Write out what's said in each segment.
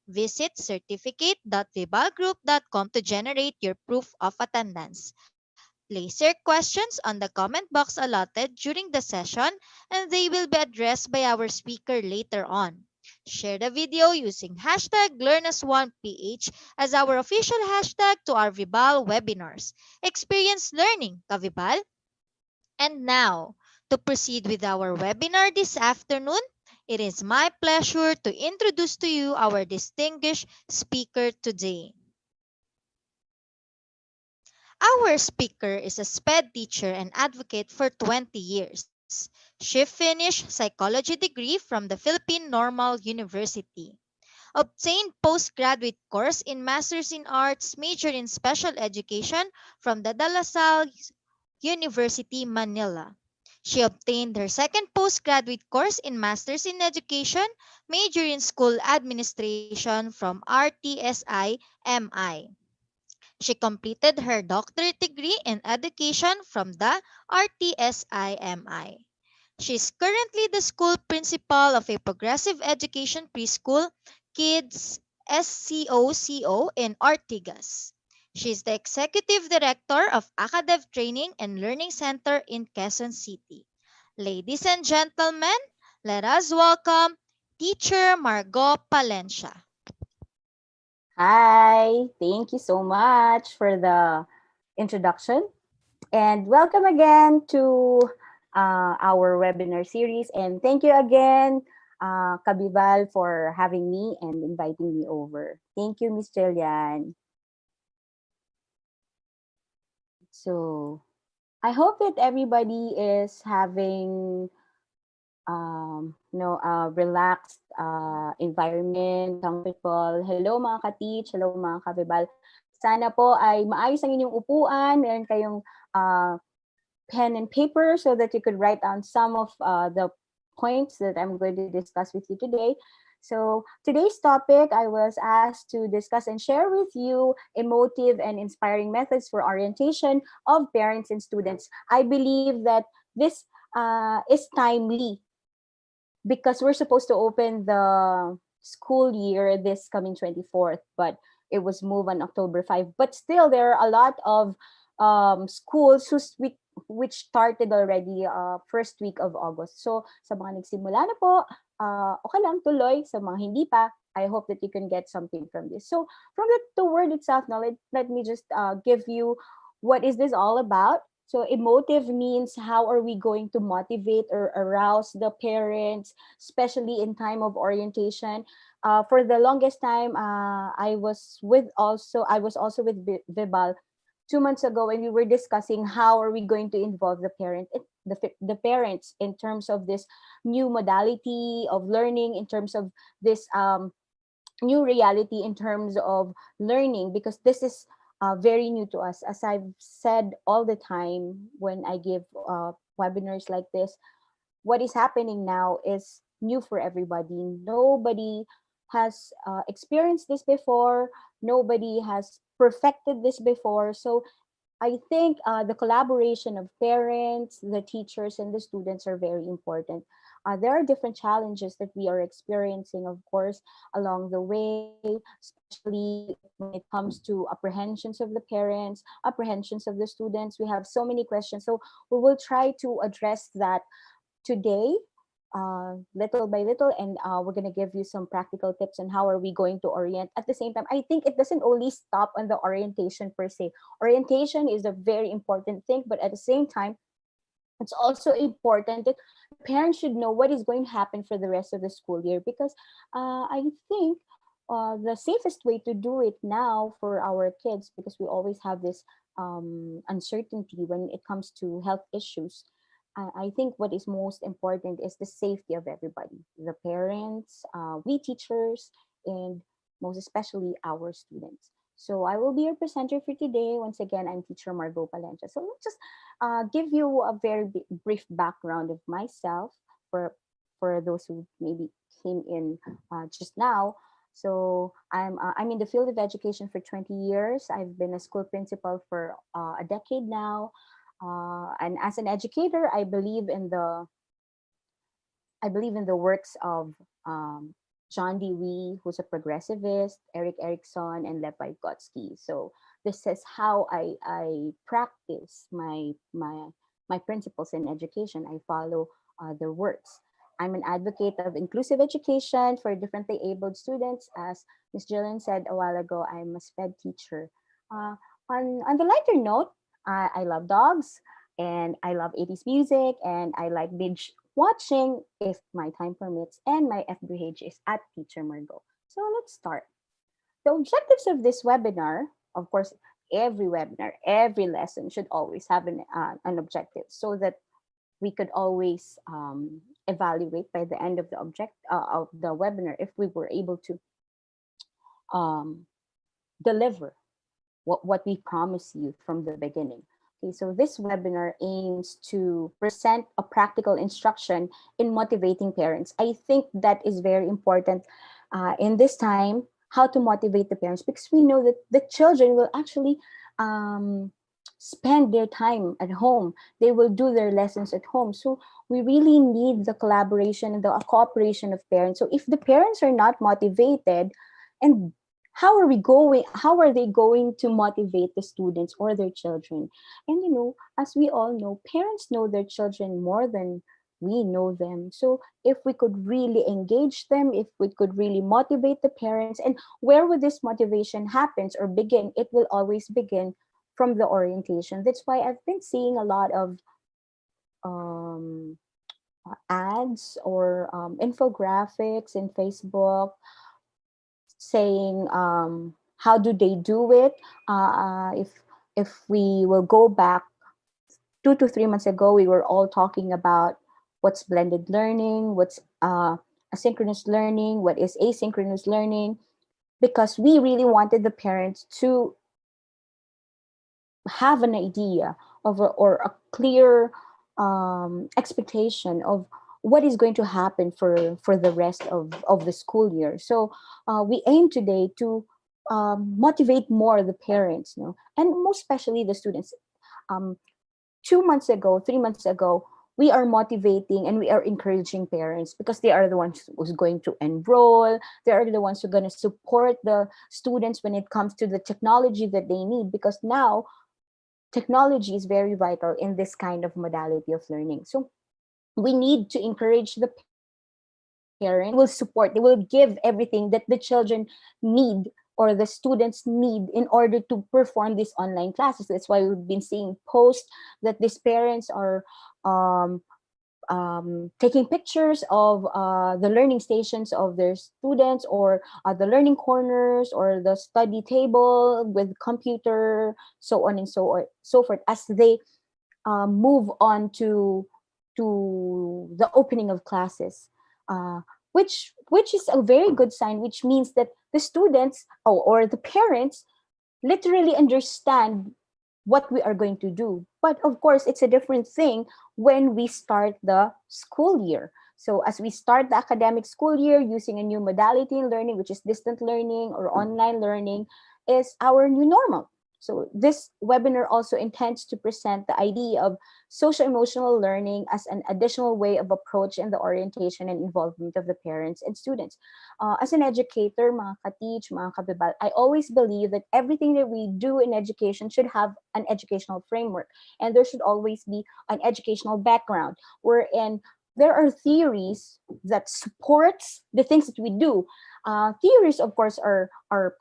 Visit certificate.vibalgroup.com to generate your proof of attendance. Place your questions on the comment box allotted during the session and they will be addressed by our speaker later on. Share the video using hashtag LearnAs1PH as our official hashtag to our Vibal webinars. Experience learning, Kavibal. And now, to proceed with our webinar this afternoon, it is my pleasure to introduce to you our distinguished speaker today. Our speaker is a SPED teacher and advocate for 20 years. She finished psychology degree from the Philippine Normal University, obtained postgraduate course in Masters in Arts major in Special Education from the De La Salle University, Manila. She obtained her second postgraduate course in Masters in Education major in School Administration from RTSI MI. She completed her doctorate degree in education from the RTSIMI. She is currently the school principal of a progressive education preschool, Kids SCOCO in Ortigas. She is the executive director of Acadev Training and Learning Center in Quezon City. Ladies and gentlemen, let us welcome Teacher Margot Palencia. Hi, thank you so much for the introduction. And welcome again to our webinar series. And thank you again, Kabibal, for having me and inviting me over. Thank you, Miss Jillian. So I hope that everybody is having relaxed environment, comfortable. Hello mga ka-teach, hello mga kabibal. Sana po ay maayos ang inyong upuan, meron kayong pen and paper so that you could write down some of the points that I'm going to discuss with you today. So today's topic, I was asked to discuss and share with you emotive and inspiring methods for orientation of parents and students. I believe that this is timely because we're supposed to open the school year this coming 24th, but it was moved on October 5. But still, there are a lot of schools which started already first week of August. So sa mga nagsimula na po, okay lang tuloy. Sa mga hindi pa, I hope that you can get something from this. So from the word itself, now let me just give you what is this all about. So emotive means how are we going to motivate or arouse the parents, especially in time of orientation. For the longest time, I was also with Vibal 2 months ago, and we were discussing how are we going to involve the parents in terms of this new modality of learning, in terms of this new reality in terms of learning, because this is very new to us. As I've said all the time when I give webinars like this, what is happening now is new for everybody. Nobody has experienced this before. Nobody has perfected this before. So I think the collaboration of parents, the teachers, and the students are very important. There are different challenges that we are experiencing, of course, along the way, especially when it comes to apprehensions of the parents, apprehensions of the students. We have so many questions. So we will try to address that today, little by little, and we're going to give you some practical tips on how are we going to orient. At the same time, I think it doesn't only stop on the orientation per se. Orientation is a very important thing, but at the same time, it's also important that parents should know what is going to happen for the rest of the school year, because I think the safest way to do it now for our kids, because we always have this uncertainty when it comes to health issues. I think what is most important is the safety of everybody, the parents, we teachers, and most especially our students. So I will be your presenter for today. Once again, I'm teacher Margot Palencia. So let's just give you a very brief background of myself for those who maybe came in just now. So I'm in the field of education for 20 years. I've been a school principal for a decade now. And as an educator, I believe in the works of John Dewey, who's a progressivist, Eric Erickson, and Lev Vygotsky. So this is how I practice my principles in education. I follow their works. I'm an advocate of inclusive education for differently abled students. As Ms. Jillian said a while ago, I'm a SPED teacher. Uh, on the lighter note, I love dogs and I love 80s music and I like binge watching if my time permits, and my FB page is at Teacher Margot. So let's start. The objectives of this webinar, of course, every webinar, every lesson should always have an objective so that we could always evaluate by the end of the of the webinar if we were able to um, deliver what we promise you from the beginning. Okay, so this webinar aims to present a practical instruction in motivating parents. I think that is very important in this time, how to motivate the parents, because we know that the children will actually um, spend their time at home. They will do their lessons at home. So we really need the collaboration and the cooperation of parents. So if the parents are not motivated, and how are they going to motivate the students or their children? And as we all know, parents know their children more than we know them. So if we could really engage them, if we could really motivate the parents, and where would this motivation happens or begin? It will always begin from the orientation. That's why I've been seeing a lot of um ads or infographics in Facebook saying how do they do it. If we will go back 2 to 3 months ago, we were all talking about what's blended learning, what's asynchronous learning, what is asynchronous learning, because we really wanted the parents to have an idea of or a clear expectation of what is going to happen for the rest of the school year. So we aim today to motivate more the parents, and most especially the students. um, 2 months ago, 3 months ago, we are motivating and we are encouraging parents because they are the ones who's going to enroll. They are the ones who are going to support the students when it comes to the technology that they need, because now technology is very vital in this kind of modality of learning. So we need to encourage the parents, and they will support, they will give everything that the children need or the students need in order to perform these online classes. That's why we've been seeing posts that these parents are um, taking pictures of the learning stations of their students, or the learning corners, or the study table with computer, so on and so forth, as they move on to the opening of classes, uh, which is a very good sign, which means that the students, or the parents, literally understand what we are going to do. But of course, it's a different thing when we start the school year. So as we start the academic school year using a new modality in learning, which is distant learning or online learning, is our new normal. So this webinar also intends to present the idea of social emotional learning as an additional way of approach in the orientation and involvement of the parents and students. As an educator, mga ka-teach, mga kabibal, I always believe that everything that we do in education should have an educational framework, and there should always be an educational background wherein there are theories that supports the things that we do. Theories, of course, are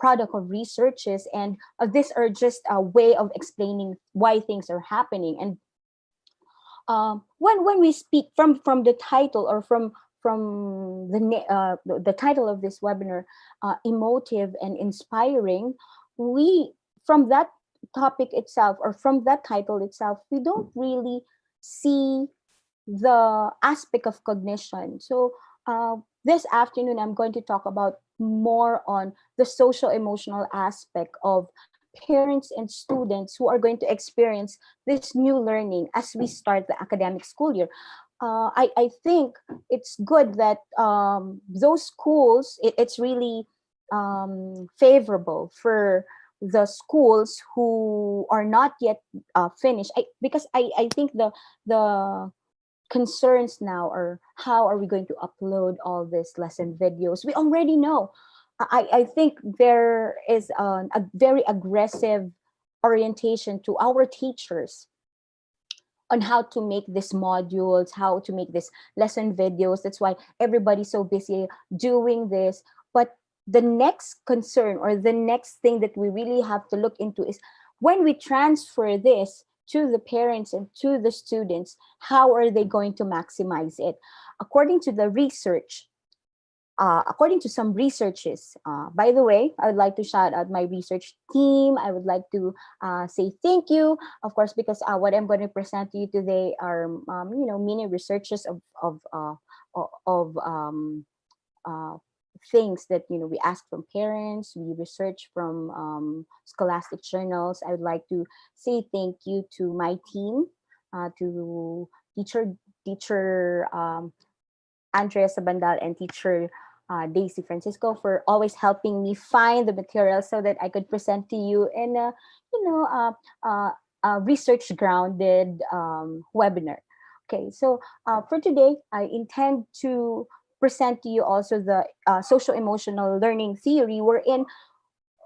product of researches, and these are just a way of explaining why things are happening. And when we speak from the title, or from the title of this webinar, emotive and inspiring, we, from that topic itself, or from that title itself, we don't really see the aspect of cognition. So this afternoon, I'm going to talk about more on the social emotional aspect of parents and students who are going to experience this new learning as we start the academic school year. I think it's good that those schools, it's really favorable for the schools who are not yet finished. Because I think the concerns now are how are we going to upload all these lesson videos? We already know. I think there is a very aggressive orientation to our teachers on how to make these modules, how to make this lesson videos. That's why everybody's so busy doing this. But the next concern or the next thing that we really have to look into is when we transfer this to the parents and to the students, how are they going to maximize it? According to the research, according to some researches, by the way, I would like to shout out my research team. I would like to say thank you, of course, because what I'm going to present to you today are, mini researches of uh, things that we ask from parents, we research from scholastic journals. I would like to say thank you to my team, to teacher Andrea Sabandal and teacher Daisy Francisco for always helping me find the material so that I could present to you in a, you know, research grounded webinar. Okay, so for today, I intend to present to you also the social emotional learning theory, wherein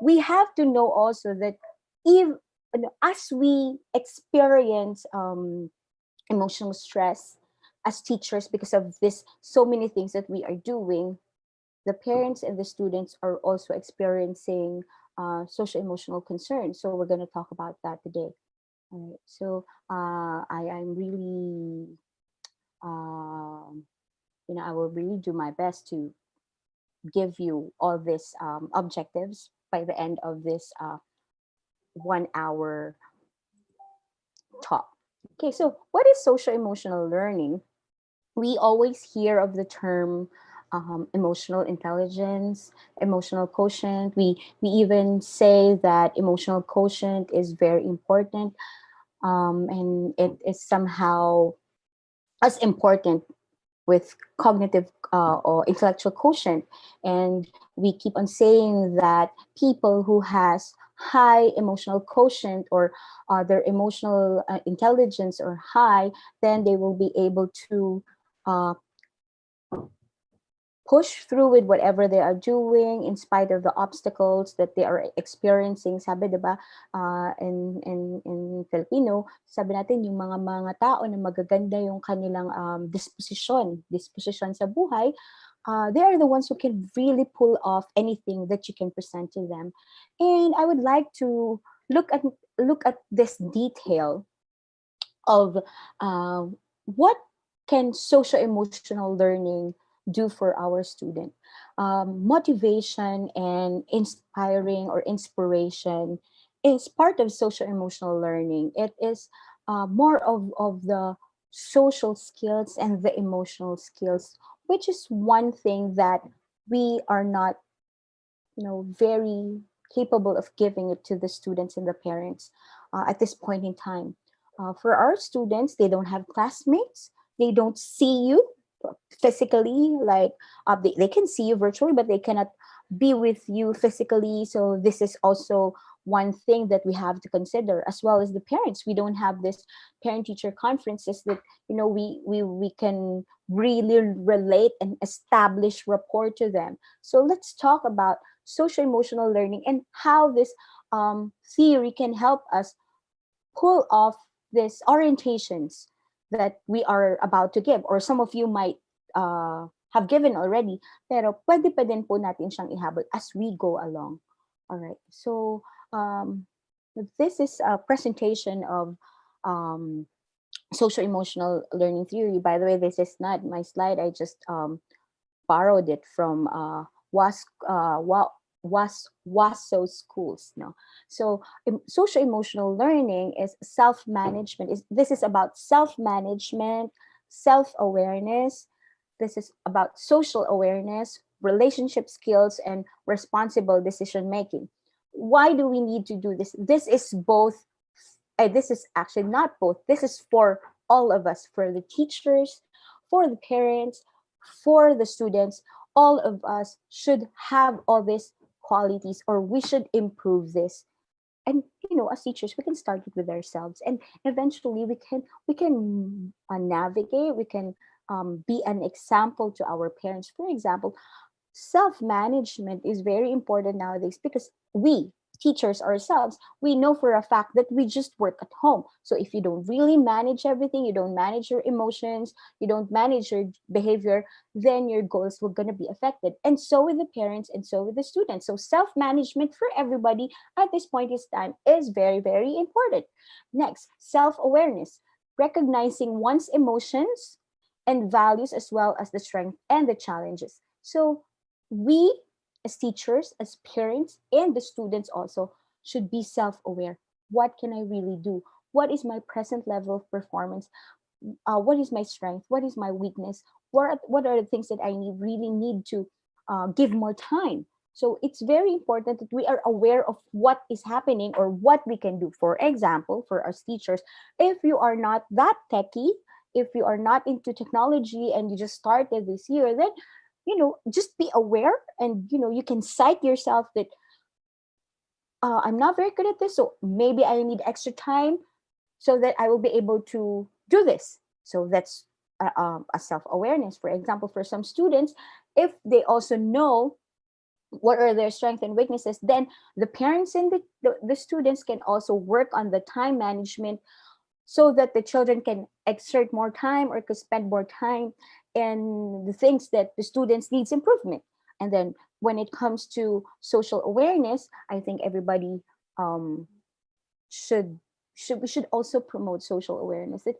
we have to know also that if as we experience emotional stress as teachers because of this so many things that we are doing, the parents and the students are also experiencing social emotional concerns. So we're going to talk about that today. All right, so I'm really um, I will really do my best to give you all these objectives by the end of this 1 hour talk. Okay, so what is social emotional learning? We always hear of the term emotional intelligence, emotional quotient. We even say that emotional quotient is very important, and it is somehow as important with cognitive or intellectual quotient. And we keep on saying that people who has high emotional quotient or their emotional intelligence or high, then they will be able to uh, push through with whatever they are doing in spite of the obstacles that they are experiencing. Sabi, di ba, in Filipino, sabi natin, yung mga tao na magaganda yung kanilang disposition sa buhay, they are the ones who can really pull off anything that you can present to them. And I would like to look at this detail of uh, what can social emotional learning do for our student. Motivation and inspiring or inspiration is part of social emotional learning. It is more of the social skills and the emotional skills, which is one thing that we are not very capable of giving it to the students and the parents at this point in time. For our students, they don't have classmates, they don't see you physically, like they can see you virtually, but they cannot be with you physically. So this is also one thing that we have to consider, as well as the parents. We don't have this parent teacher conferences that we can really relate and establish rapport to them. So let's talk about social emotional learning and how this theory can help us pull off these orientations that we are about to give, or some of you might have given already, pero pwede pa din po natin siyang ihabol as we go along. All right, so um, this is a presentation of um, social emotional learning theory. By the way, this is not my slide, I just borrowed it from was WASO schools. No, so social emotional learning is self management. This is about self management, self awareness. This is about social awareness, relationship skills, and responsible decision making. Why do we need to do this? This is both. This is actually not both. This is for all of us, for the teachers, for the parents, for the students. All of us should have all these qualities, or we should improve this. And as teachers, we can start it with ourselves, and eventually we can navigate, we can be an example to our parents. For example, self management is very important nowadays, because we teachers ourselves, we know for a fact that we just work at home. So if you don't really manage everything, you don't manage your emotions, you don't manage your behavior, then your goals will going to be affected, and so with the parents, and so with the students. So self management for everybody at this point in time is very, very important. Next, self awareness, recognizing one's emotions and values, as well as the strength and the challenges. So we, as teachers, as parents, and the students also, should be self-aware. What can I really do? What is my present level of performance? What is my strength? What is my weakness? What are the things that I really need to give more time? So it's very important that we are aware of what is happening or what we can do. For example, for us teachers, if you are not that techy, if you are not into technology and you just started this year, then just be aware, and you can cite yourself that I'm not very good at this, so maybe I need extra time so that I will be able to do this. So that's a self-awareness. For example, for some students, if they also know what are their strengths and weaknesses, then the parents and the students can also work on the time management, so that the children can exert more time or could spend more time in the things that the students needs improvement. And then when it comes to social awareness, I think everybody um, should we should also promote social awareness, that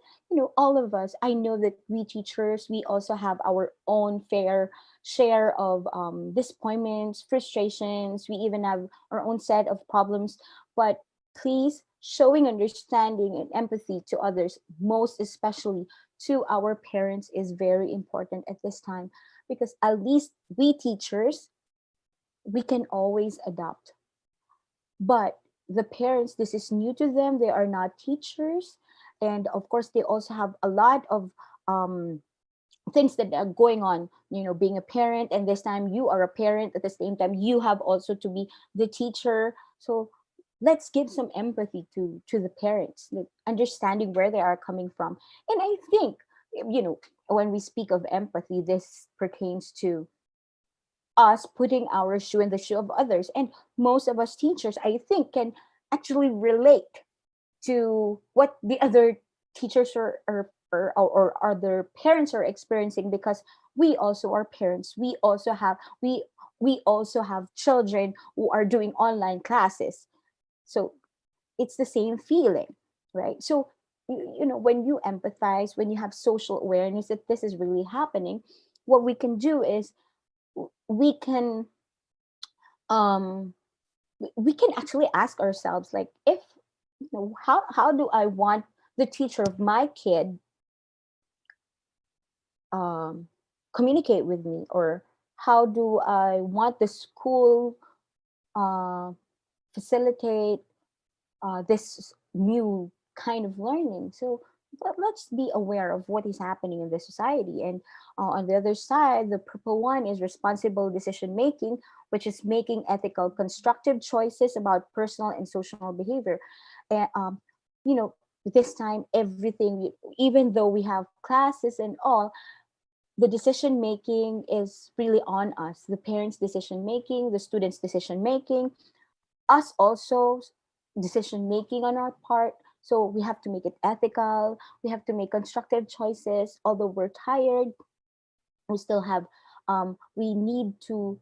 all of us, I know that we teachers, we also have our own fair share of disappointments, frustrations, we even have our own set of problems. But please, showing understanding and empathy to others, most especially to our parents, is very important at this time, because at least we teachers, we can always adapt. But the parents, this is new to them, they are not teachers, and of course they also have a lot of um, things that are going on, being a parent, and this time you are a parent, at the same time you have also to be the teacher. So let's give some empathy to the parents, like understanding where they are coming from. And I think, when we speak of empathy, this pertains to us putting our shoe in the shoe of others. And most of us teachers, I think, can actually relate to what the other teachers or other parents are experiencing, because we also are parents. We also have children who are doing online classes. So it's the same feeling, right? So when you empathize, when you have social awareness that this is really happening, what we can do is we can um we can actually ask ourselves, like, if how do I want the teacher of my kid um communicate with me, or how do I want the school uh facilitate this new kind of learning. So but let's be aware of what is happening in the society. And on the other side, the purple one is responsible decision making, which is making ethical, constructive choices about personal and social behavior. And this time, everything, even though we have classes and all, the decision making is really on us. The parents' decision making, the students' decision making, us also decision making on our part. So we have to make it ethical, we have to make constructive choices. Although we're tired, we still have we need to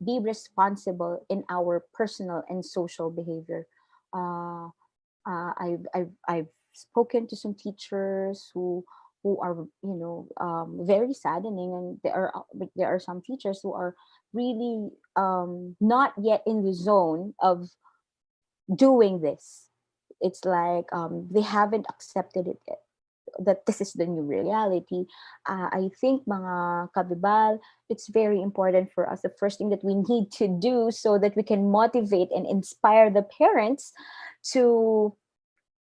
be responsible in our personal and social behavior. uh, I've spoken to some teachers who are very saddening, and there are some teachers who are really not yet in the zone of doing this. It's like they haven't accepted it yet, that this is the new reality. I think, mga kabibal, it's very important for us. The first thing that we need to do so that we can motivate and inspire the parents to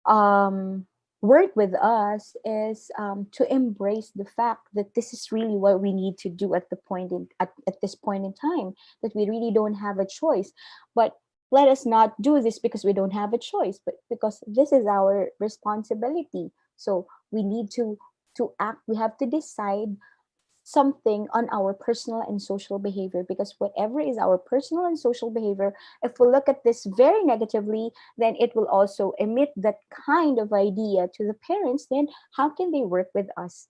um, work with us is to embrace the fact that this is really what we need to do at the point at this point in time, that we really don't have a choice. But let us not do this because we don't have a choice, but because this is our responsibility. So we need to act. We have to decide something on our personal and social behavior, because whatever is our personal and social behavior, if we look at this very negatively, then it will also emit that kind of idea to the parents. Then how can they work with us,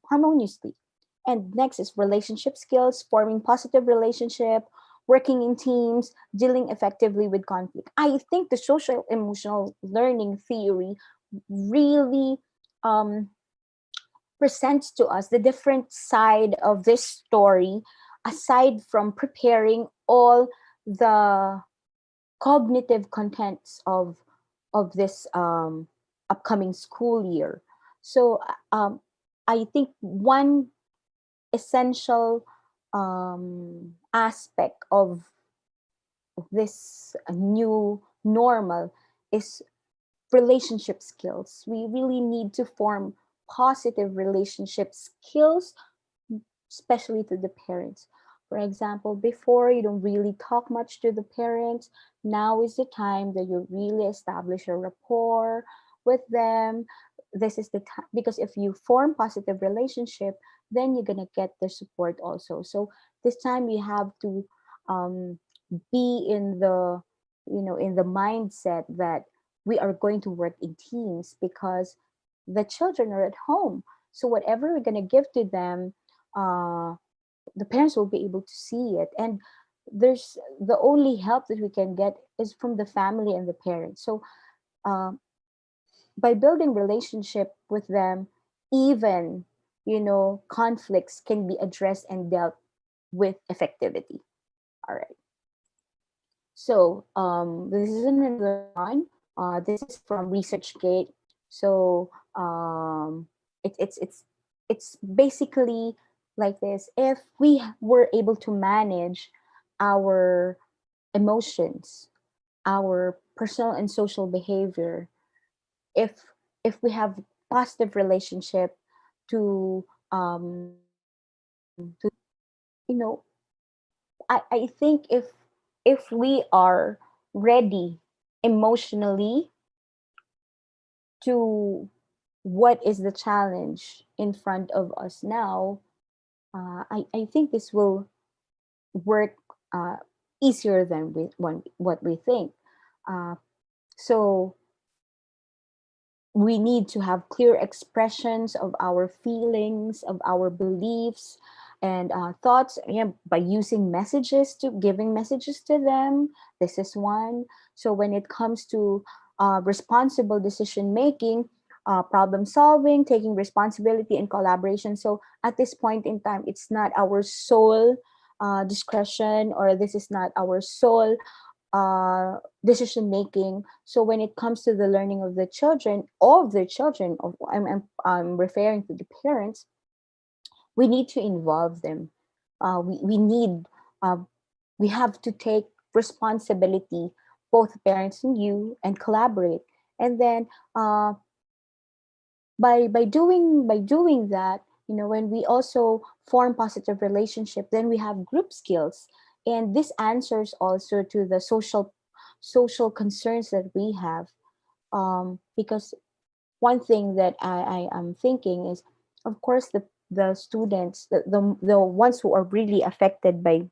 harmoniously? And next is relationship skills, forming positive relationship, working in teams, dealing effectively with conflict. I think the social emotional learning theory really um, presents to us the different side of this story, aside from preparing all the cognitive contents of this upcoming school year. So I think one essential aspect of this new normal is relationship skills. We really need to form positive relationship skills, especially to the parents. For example, before you don't really talk much to the parents. Now is the time that you really establish a rapport with them. This is the time, because if you form positive relationship, then you're gonna get the support also. So this time we have to um, be in the in the mindset that we are going to work in teams, because the children are at home. So whatever we're gonna give to them, uh, the parents will be able to see it. And there's the only help that we can get is from the family and the parents. So uh, by building relationship with them, even conflicts can be addressed and dealt with effectivity. All right. So this is another one. This is from ResearchGate. So it's basically like this. If we were able to manage our emotions, our personal and social behavior, if we have positive relationship to you know I think if we are ready emotionally to what is the challenge in front of us now, I think this will work uh, easier than what we think. Uh, so we need to have clear expressions of our feelings, of our beliefs and thoughts, by using messages, to giving messages to them. This is one. So when it comes to responsible decision making, problem solving, taking responsibility and collaboration. So at this point in time, it's not our sole discretion, or this is not our sole decision making. So when it comes to the learning of the children, all of the children, I'm referring to the parents, we need to involve them. We need, uh, we have to take responsibility, both parents and you, and collaborate. And then uh, by doing that, when we also form positive relationship, then we have group skills. And this answers also to the social concerns that we have, because one thing that I am thinking is, of course, the students, the ones who are really affected by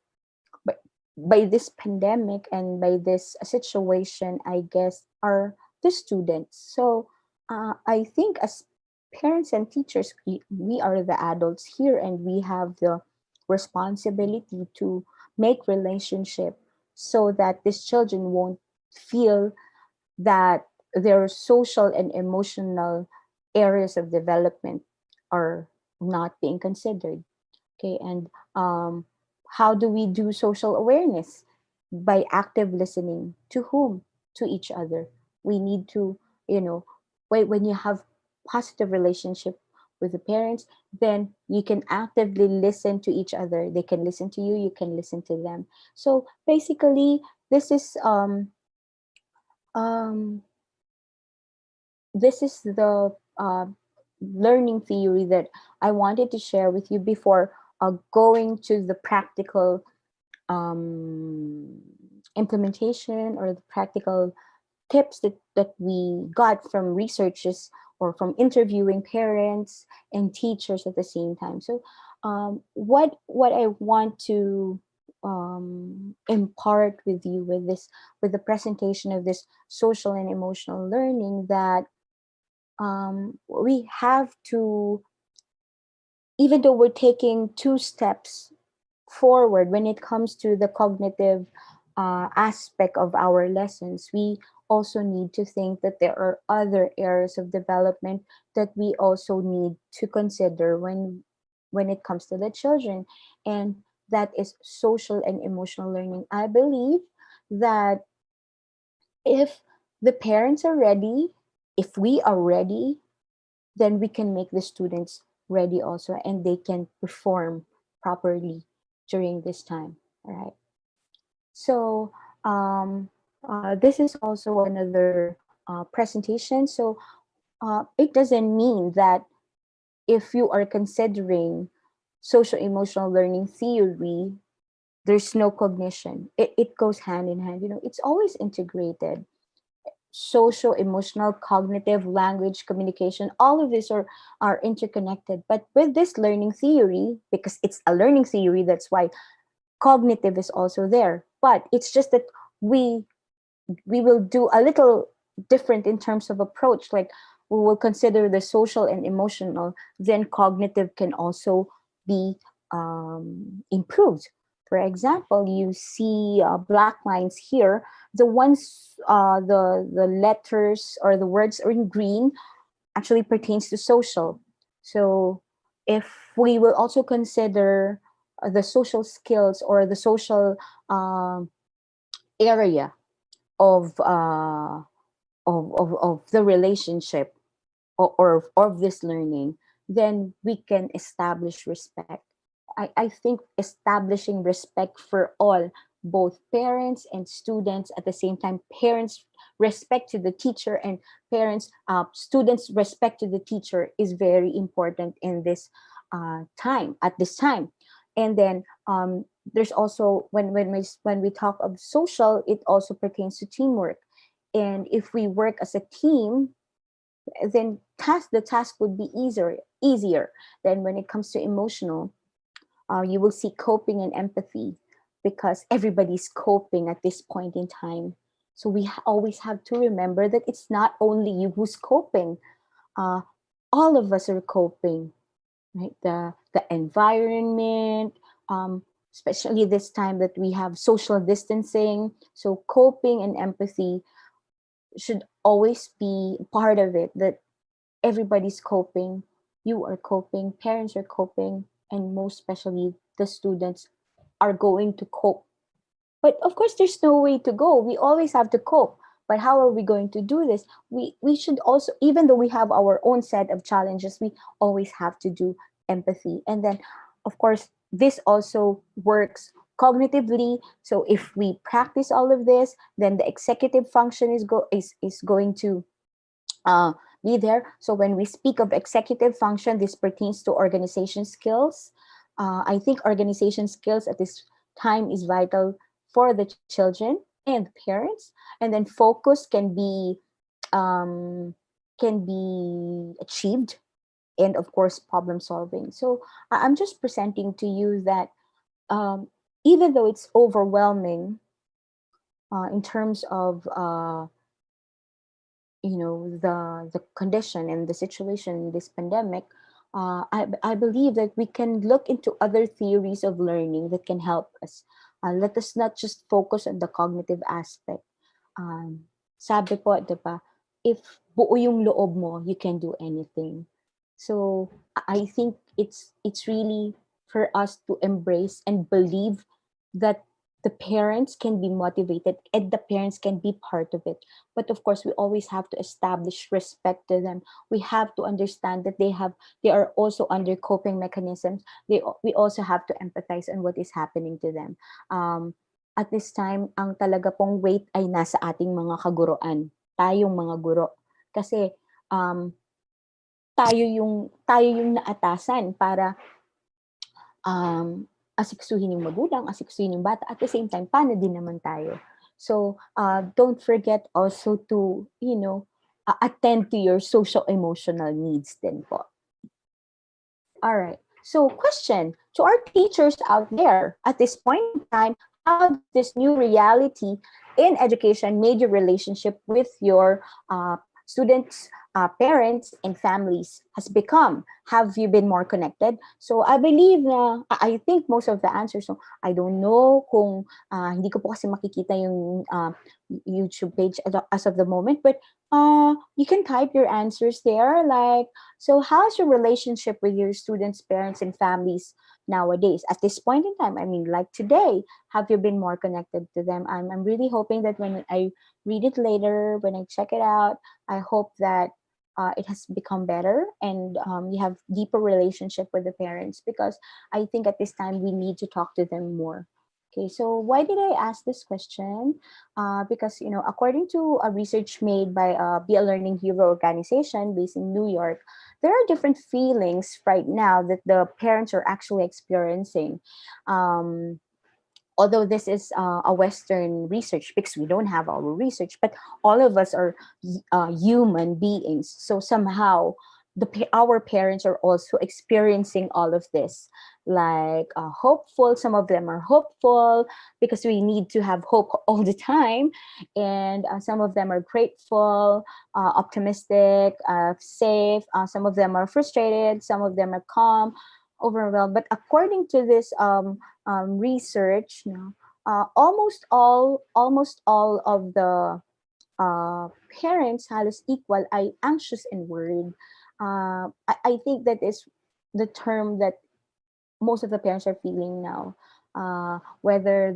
by this pandemic and by this situation, I guess, are the students. So I think as parents and teachers, we are the adults here, and we have the responsibility to make relationship so that these children won't feel that their social and emotional areas of development are not being considered. Okay, and how do we do social awareness? By active listening. To whom? To each other. We need to, when you have positive relationship with the parents, then you can actively listen to each other. They can listen to you, you can listen to them. So basically, this is um, the learning theory that I wanted to share with you before going to the practical implementation or the practical tips that we got from researches or from interviewing parents and teachers at the same time. So what I want to impart with you with this, with the presentation of this social and emotional learning, that we have to, even though we're taking two steps forward when it comes to the cognitive aspect of our lessons, we also need to think that there are other areas of development that we also need to consider when it comes to the children, and that is social and emotional learning. I believe that if the parents are ready, if we are ready, then we can make the students ready also, and they can perform properly during this time. All right. So this is also another presentation. So it doesn't mean that if you are considering social emotional learning theory, there's no cognition. It goes hand in hand. You know, it's always integrated. Social, emotional, cognitive, language, communication, all of these are interconnected. But with this learning theory, because it's a learning theory, that's why cognitive is also there. But it's just that we we will do a little different in terms of approach. Like, we will consider the social and emotional, then cognitive can also be improved. For example, you see black lines here. The ones, the letters or the words are in green actually pertains to social. So if we will also consider the social skills or the social area of the relationship, or of this learning, then we can establish respect. I think establishing respect for all, both parents and students at the same time, parents respect to the teacher, and parents students respect to the teacher, is very important in this time, at this time. And then there's also, when we talk of social, it also pertains to teamwork. And if we work as a team, then the task would be easier than when it comes to emotional. You will see coping and empathy, because everybody's coping at this point in time. So we always have to remember that it's not only you who's coping. uh, all of us are coping, right? The environment, especially this time that we have social distancing. So coping and empathy should always be part of it, that everybody's coping. You are coping, parents are coping, and most especially the students are going to cope. But of course, there's no way to go. We always have to cope. But how are we going to do this? We should also, even though we have our own set of challenges, we always have to do empathy. And then, of course, this also works cognitively. So if we practice all of this, then the executive function is going to uh, be there. So when we speak of executive function, this pertains to organization skills. I think organization skills at this time is vital for the children and parents. And then focus um, can be achieved, and of course problem solving. So I'm just presenting to you that even though it's overwhelming in terms of the condition and the situation in this pandemic, I believe that we can look into other theories of learning that can help us. Let us not just focus on the cognitive aspect. Sabi po, di ba, if buo yung loob mo, you can do anything. So I think it's really for us to embrace and believe that the parents can be motivated and the parents can be part of it. But of course, we always have to establish respect to them. We have to understand that they are also under coping mechanisms. We also have to empathize on what is happening to them. At this time, ang talaga pong weight ay nasa ating mga kaguruan, tayong mga guro. Kasi um, tayo yung naatasan para asiksuhin yung magulang, asiksuhin yung bata. At the same time, paano din naman tayo? So don't forget also to, attend to your social emotional needs then po. All right. So, question to our teachers out there at this point in time, how does this new reality in education made your relationship with your students, parents, and families has become? Have you been more connected? So, I believe na, I think most of the answers, so I don't know kung hindi ko po kasi makikita yung YouTube page as of the moment, but you can type your answers there. Like, so how's your relationship with your students, parents, and families nowadays at this point in time? I mean, like today, have you been more connected to them? I'm really hoping that when I read it later, when I check it out, I hope that it has become better and you have deeper relationship with the parents, because I think at this time we need to talk to them more. Okay, so why did I ask this question? Because, according to a research made by Be a Learning Hero organization based in New York, there are different feelings right now that the parents are actually experiencing. Um, Although this is a Western research, because we don't have our research, but all of us are human beings. So somehow our parents are also experiencing all of this, like hopeful. Some of them are hopeful because we need to have hope all the time, and some of them are grateful, optimistic, safe. Some of them are frustrated. Some of them are calm, overwhelmed. But according to this research, almost all of the parents halos equal ay anxious and worried. I think that is the term that most of the parents are feeling now. Whether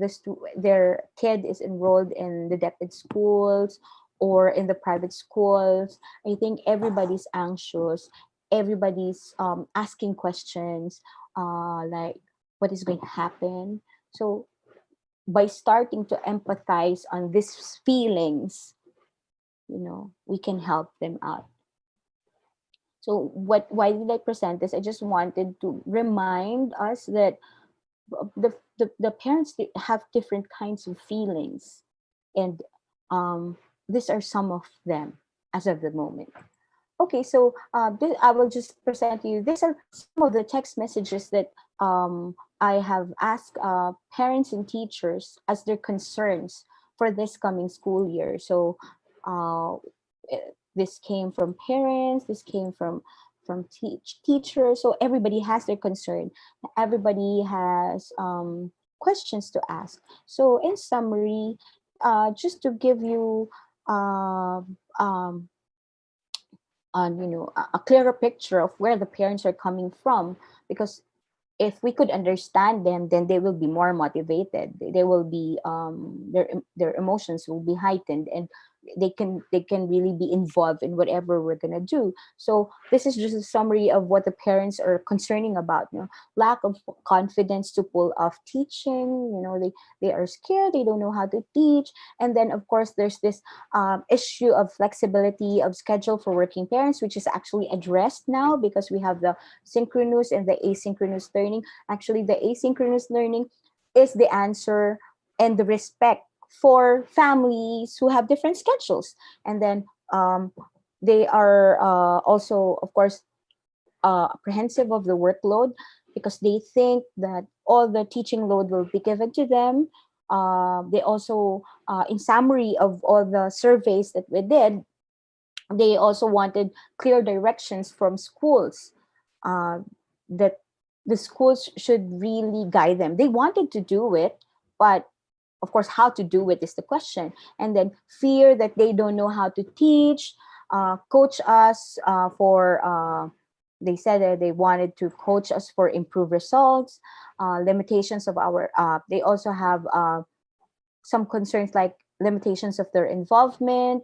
their kid is enrolled in the DepEd schools or in the private schools, I think everybody's anxious. Everybody's asking questions, like what is going to happen. So by starting to empathize on these feelings, we can help them out. So why did I present this? I just wanted to remind us that the parents have different kinds of feelings, and these are some of them as of the moment. Okay, so I will just present to you. These are some of the text messages that I have asked parents and teachers as their concerns for this coming school year. So uh, this came from parents. This came from teachers. So everybody has their concern. Everybody has questions to ask. So in summary, just to give you uh, um, a clearer picture of where the parents are coming from, because if we could understand them, then they will be more motivated. They will be their emotions will be heightened, and they can really be involved in whatever we're gonna do. So this is just a summary of what the parents are concerning about. Lack of confidence to pull off teaching. They are scared. They don't know how to teach. And then of course there's this issue of flexibility of schedule for working parents, which is actually addressed now because we have the synchronous and the asynchronous learning. Actually, the asynchronous learning is the answer and the respect for families who have different schedules. And then they are also, of course, apprehensive of the workload because they think that all the teaching load will be given to them. They also, in summary of all the surveys that we did, they also wanted clear directions from schools, uh, that the schools should really guide them. They wanted to do it, but of course, how to do it is the question. And then fear that they don't know how to teach, coach us for. They said that they wanted to coach us for improved results, limitations of our. They also have some concerns like limitations of their involvement,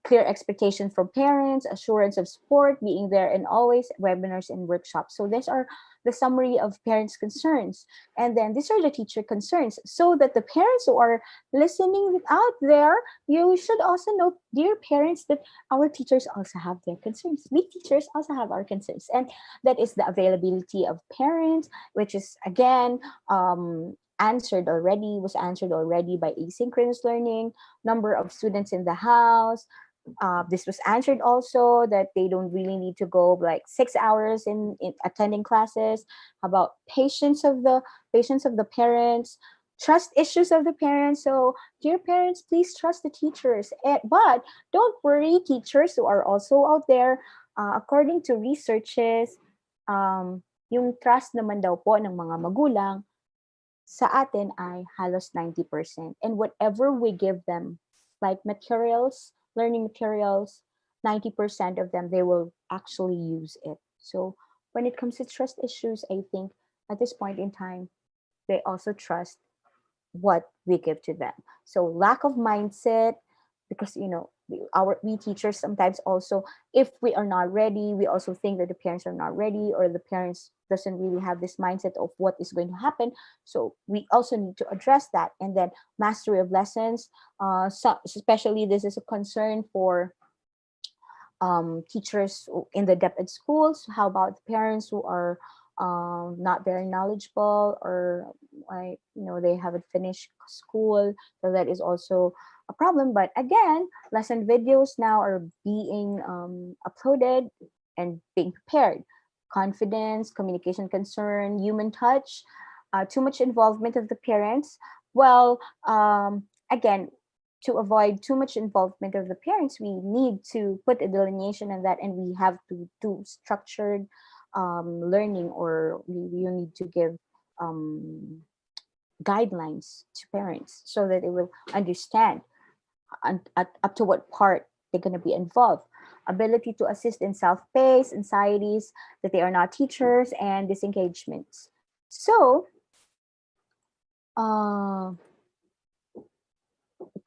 clear expectation from parents, assurance of support, being there and always, webinars and workshops. So these are the summary of parents' concerns. And then these are the teacher concerns. So that the parents who are listening out there, you should also know, dear parents, that our teachers also have their concerns. We teachers also have our concerns. And that is the availability of parents, which is again was answered already by asynchronous learning, number of students in the house. This was answered also that they don't really need to go like 6 hours in attending classes. How about patience of the parents, trust issues of the parents. So dear parents, please trust the teachers. But don't worry, teachers who are also out there. According to researches, yung trust naman daw po ng mga magulang sa atin ay halos 90%. And whatever we give them, like materials, learning materials, 90% of them, they will actually use it. So when it comes to trust issues, I think at this point in time, they also trust what we give to them. So lack of mindset, because we teachers sometimes also, if we are not ready, we also think that the parents are not ready, or the parents doesn't really have this mindset of what is going to happen. So we also need to address that. And then mastery of lessons, especially this is a concern for teachers in the depth ed schools. How about the parents who are not very knowledgeable, or like they haven't finished school? So that is also a problem. But again, lesson videos now are being uploaded and being prepared. Confidence, communication concern, human touch, too much involvement of the parents. Well, again, to avoid too much involvement of the parents, we need to put a delineation on that, and we have to do structured learning, or you need to give um, guidelines to parents so that they will understand up to what part they're going to be involved. Ability to assist in self-paced anxieties, that they are not teachers, and disengagements. So, uh,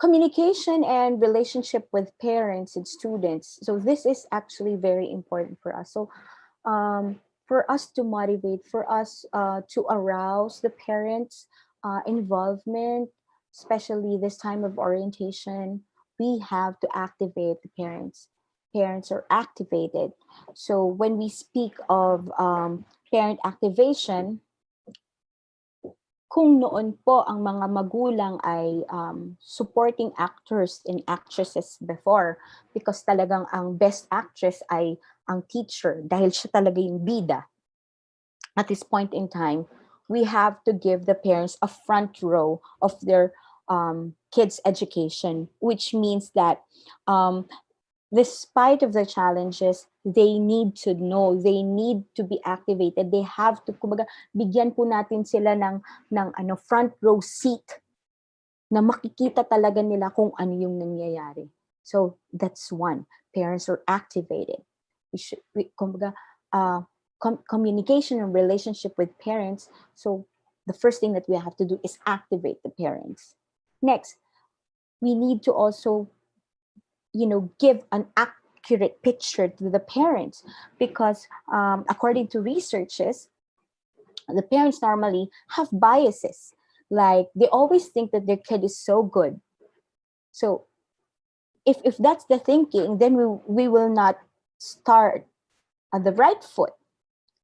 communication and relationship with parents and students. So this is actually very important for us. So for us to motivate, for us to arouse the parents' involvement, especially this time of orientation, we have to activate the parents. Parents are activated. So when we speak of parent activation, kung noon po ang mga magulang ay supporting actors and actresses before, because talagang ang best actress ay ang teacher dahil siya talaga yung bida. At this point in time, we have to give the parents a front row of their kids' education, which means that despite of the challenges, they need to know, they need to be activated. They have to, kumbaga, bigyan po natin sila ng front row seat na makikita talaga nila kung ano yung nangyayari. So that's one. Parents are activated. Kumbaga, communication and relationship with parents. So the first thing that we have to do is activate the parents. Next, we need to also give an accurate picture to the parents, because according to researches, the parents normally have biases, like they always think that their kid is so good. So if that's the thinking, then we will not start at the right foot,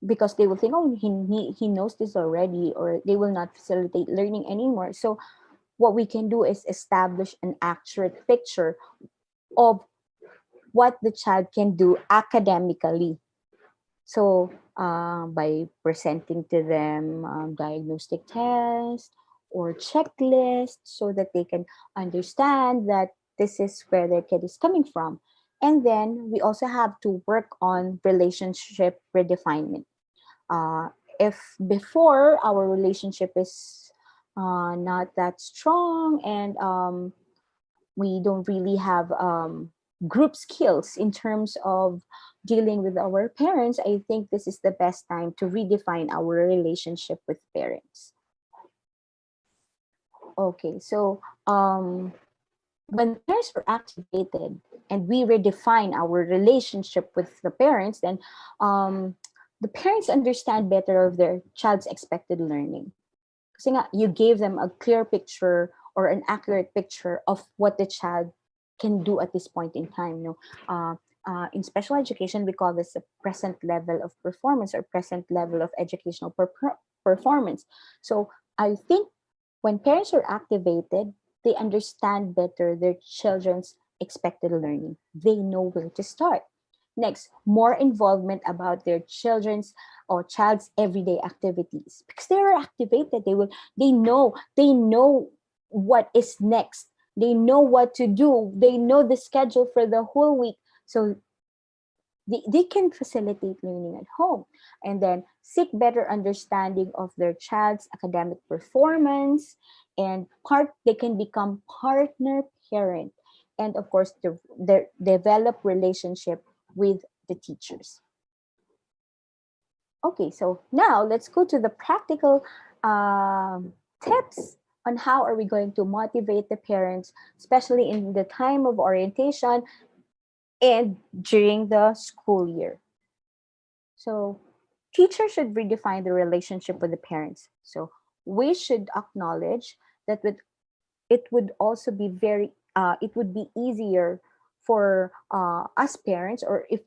because they will think, oh, he knows this already, or they will not facilitate learning anymore. So what we can do is establish an accurate picture of what the child can do academically. So by presenting to them diagnostic tests or checklists, so that they can understand that this is where their kid is coming from. And then we also have to work on relationship redefinement. Uh, if before our relationship is not that strong, and we don't really have group skills in terms of dealing with our parents, I think this is the best time to redefine our relationship with parents. Okay, so when the parents are activated and we redefine our relationship with the parents, then the parents understand better of their child's expected learning. Kasi nga, you gave them a clear picture or an accurate picture of what the child can do at this point in time. In special education, we call this a present level of performance, or present level of educational performance. So I think When parents are activated, they understand better their children's expected learning. They know where to start. Next, more involvement about their children's or child's everyday activities, because they are activated. They know what is next. They know what to do. They know the schedule for the whole week. So they can facilitate learning at home, and then seek better understanding of their child's academic performance, and they can become partner parent, and of course develop relationship with the teachers. Okay, so now let's go to the practical tips on how are we going to motivate the parents, especially in the time of orientation and during the school year. So teachers should redefine the relationship with the parents. So we should acknowledge that it would also be it would be easier for us parents, or it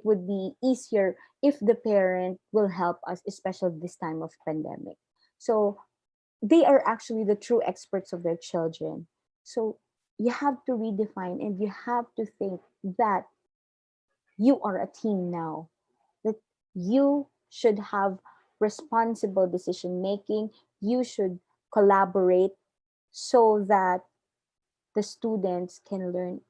would be easier if the parent will help us, especially this time of pandemic. So they are actually the true experts of their children. So you have to redefine, and you have to think that you are a team now, that you should have responsible decision making. You should collaborate so that the students can learn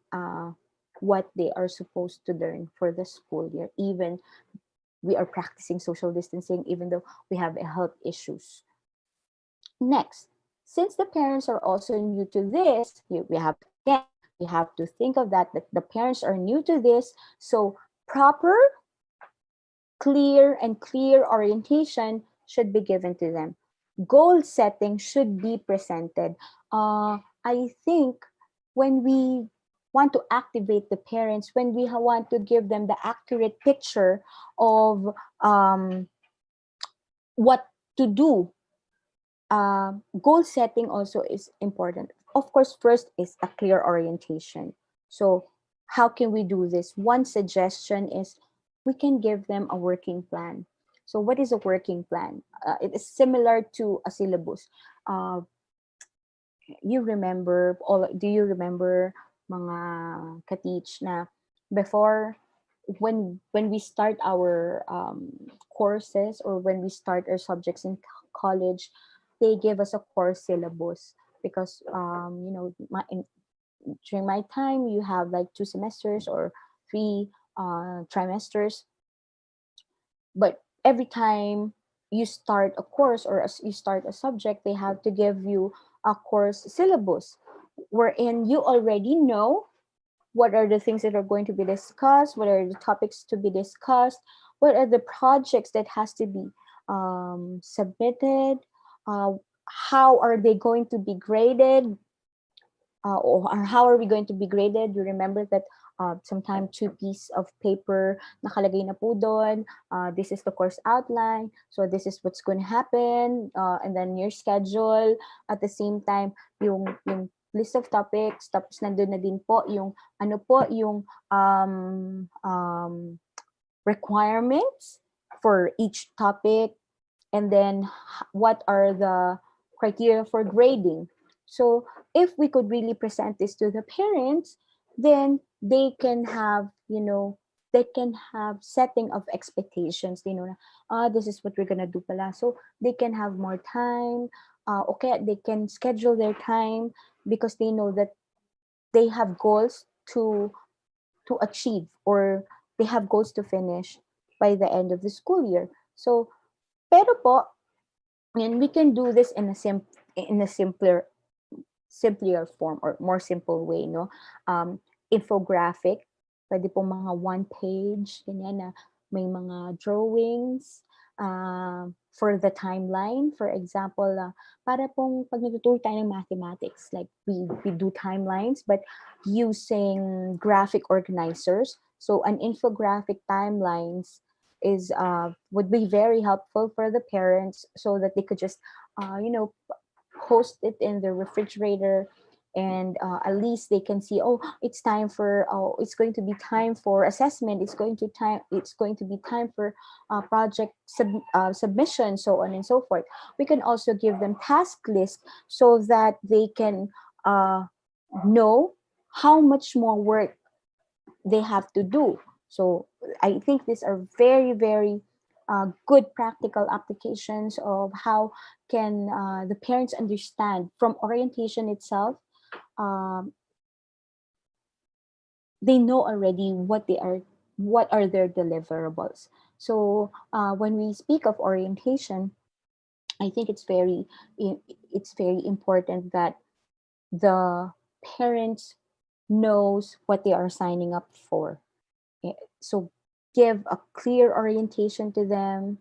what they are supposed to learn for the school year, even we are practicing social distancing, even though we have health issues. Next, since the parents are also new to this, we have to think of that the parents are new to this. So proper, clear orientation should be given to them. Goal setting should be presented. I think when we want to activate the parents, when we want to give them the accurate picture of what to do, goal setting also is important. Of course, first is a clear orientation. So, how can we do this? One suggestion is we can give them a working plan. So, what is a working plan? It is similar to a syllabus. Uh, do you remember mga ka-teach na before, when we start our courses, or when we start our subjects in college, they give us a course syllabus, because during my time you have like 2 semesters or 3 trimesters, but every time you start a course, or as you start a subject, they have to give you a course syllabus, wherein you already know what are the things that are going to be discussed, what are the topics to be discussed, what are the projects that has to be submitted, uh, how are they going to be graded, or how are we going to be graded. You remember that sometimes 2 pieces of paper nakalagay na po doon, this is the course outline, so this is what's going to happen, and then your schedule. At the same time, yung list of topics, tapos nandun na din po yung requirements for each topic, and then what are the criteria for grading. So if we could really present this to the parents, then they can have setting of expectations. They know na, this is what we're gonna do pala. So they can have more time. Okay, they can schedule their time, because they know that they have goals to achieve, or they have goals to finish by the end of the school year. So, pero po, and we can do this in a simpler form, or more simple way, no? Infographic, pwede pong mga one page, ganyan, na may mga drawings for the timeline. For example, para pong pag nagtuturo tayo ng mathematics, like we do timelines, but using graphic organizers. So an infographic timelines is would be very helpful for the parents, so that they could just uh, you know post it in the refrigerator, And at least they can see, oh, it's time for, oh, it's going to be time for assessment, it's going to be time for submission, so on and so forth. We can also give them task lists so that they can uh, know how much more work they have to do. So I think these are very, very good practical applications of how can the parents understand from orientation itself. um, they know already what are their deliverables. So when we speak of orientation, I think it's very important that the parents knows what they are signing up for. So give a clear orientation to them.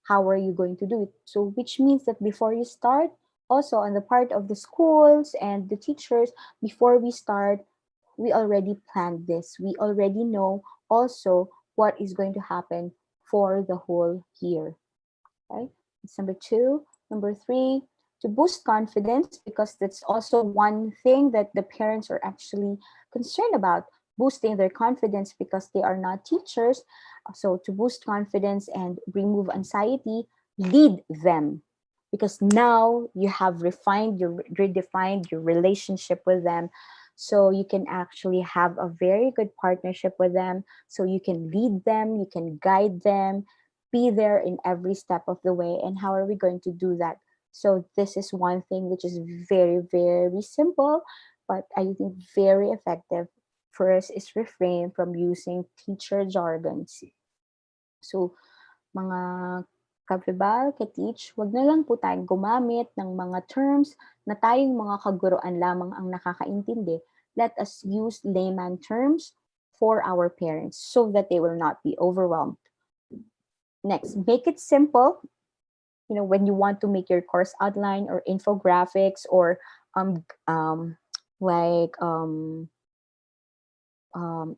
How are you going to do it? So which means that before you start, also on the part of the schools and the teachers, before we start, we already planned this. We already know also what is going to happen for the whole year. Okay, that's number two. Number three, to boost confidence, because that's also one thing that the parents are actually concerned about, boosting their confidence because they are not teachers. So to boost confidence and remove anxiety, lead them, because now you have redefined your relationship with them. So you can actually have a very good partnership with them. So you can lead them, you can guide them, be there in every step of the way. And how are we going to do that? So this is one thing which is very, very simple, but I think very effective. First is refrain from using teacher jargons. So mga kabibal, ka-teach, wag na lang po tayong gumamit ng mga terms na tayong mga kaguruan lamang ang nakakaintindi. Let us use layman terms for our parents so that they will not be overwhelmed. Next, make it simple. When you want to make your course outline or infographics or um, um, like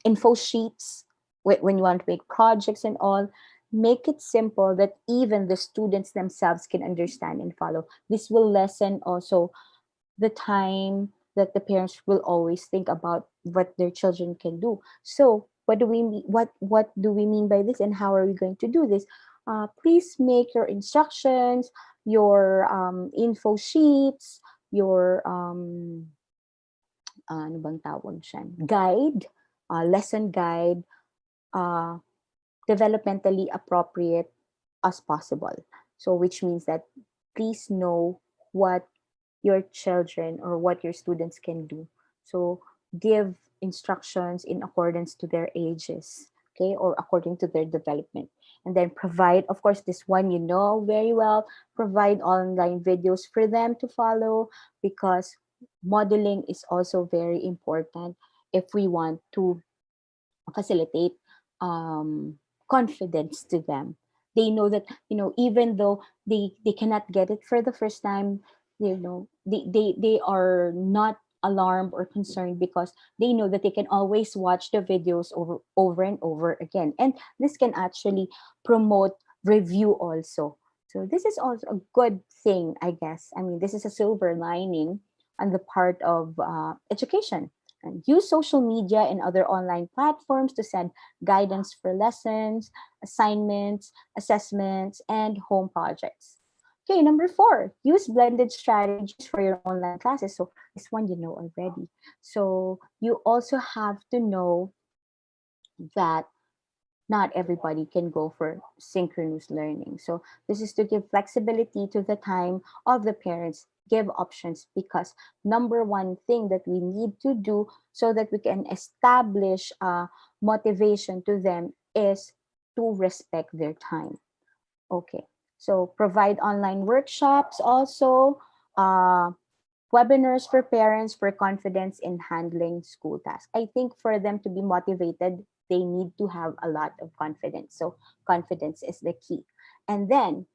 info sheets, when you want to make projects and all, make it simple that even the students themselves can understand and follow. This will lessen also the time that the parents will always think about what their children can do. So what do we mean? What do we mean by this, and how are we going to do this? Please make your instructions, your info sheets, your ano bang tawag dyan? Guide, lesson guide, uh, developmentally appropriate as possible. So which means that please know what your children or what your students can do. So give instructions in accordance to their ages, okay, or according to their development. And then provide, of course, this one you know very well, provide online videos for them to follow, because modeling is also very important if we want to facilitate um, confidence to them. They know that, even though they cannot get it for the first time, they are not alarmed or concerned, because they know that they can always watch the videos over and over again. And this can actually promote review also. So this is also a good thing, I guess. I mean, this is a silver lining on the part of education. And use social media and other online platforms to send guidance for lessons, assignments, assessments, and home projects. Okay, number four, use blended strategies for your online classes. So this one you know already. So you also have to know that not everybody can go for synchronous learning. So this is to give flexibility to the time of the parents, give options, because number one thing that we need to do so that we can establish motivation to them is to respect their time. Okay. So provide online workshops also, uh, webinars for parents for confidence in handling school tasks. I think for them to be motivated, they need to have a lot of confidence. So confidence is the key. And then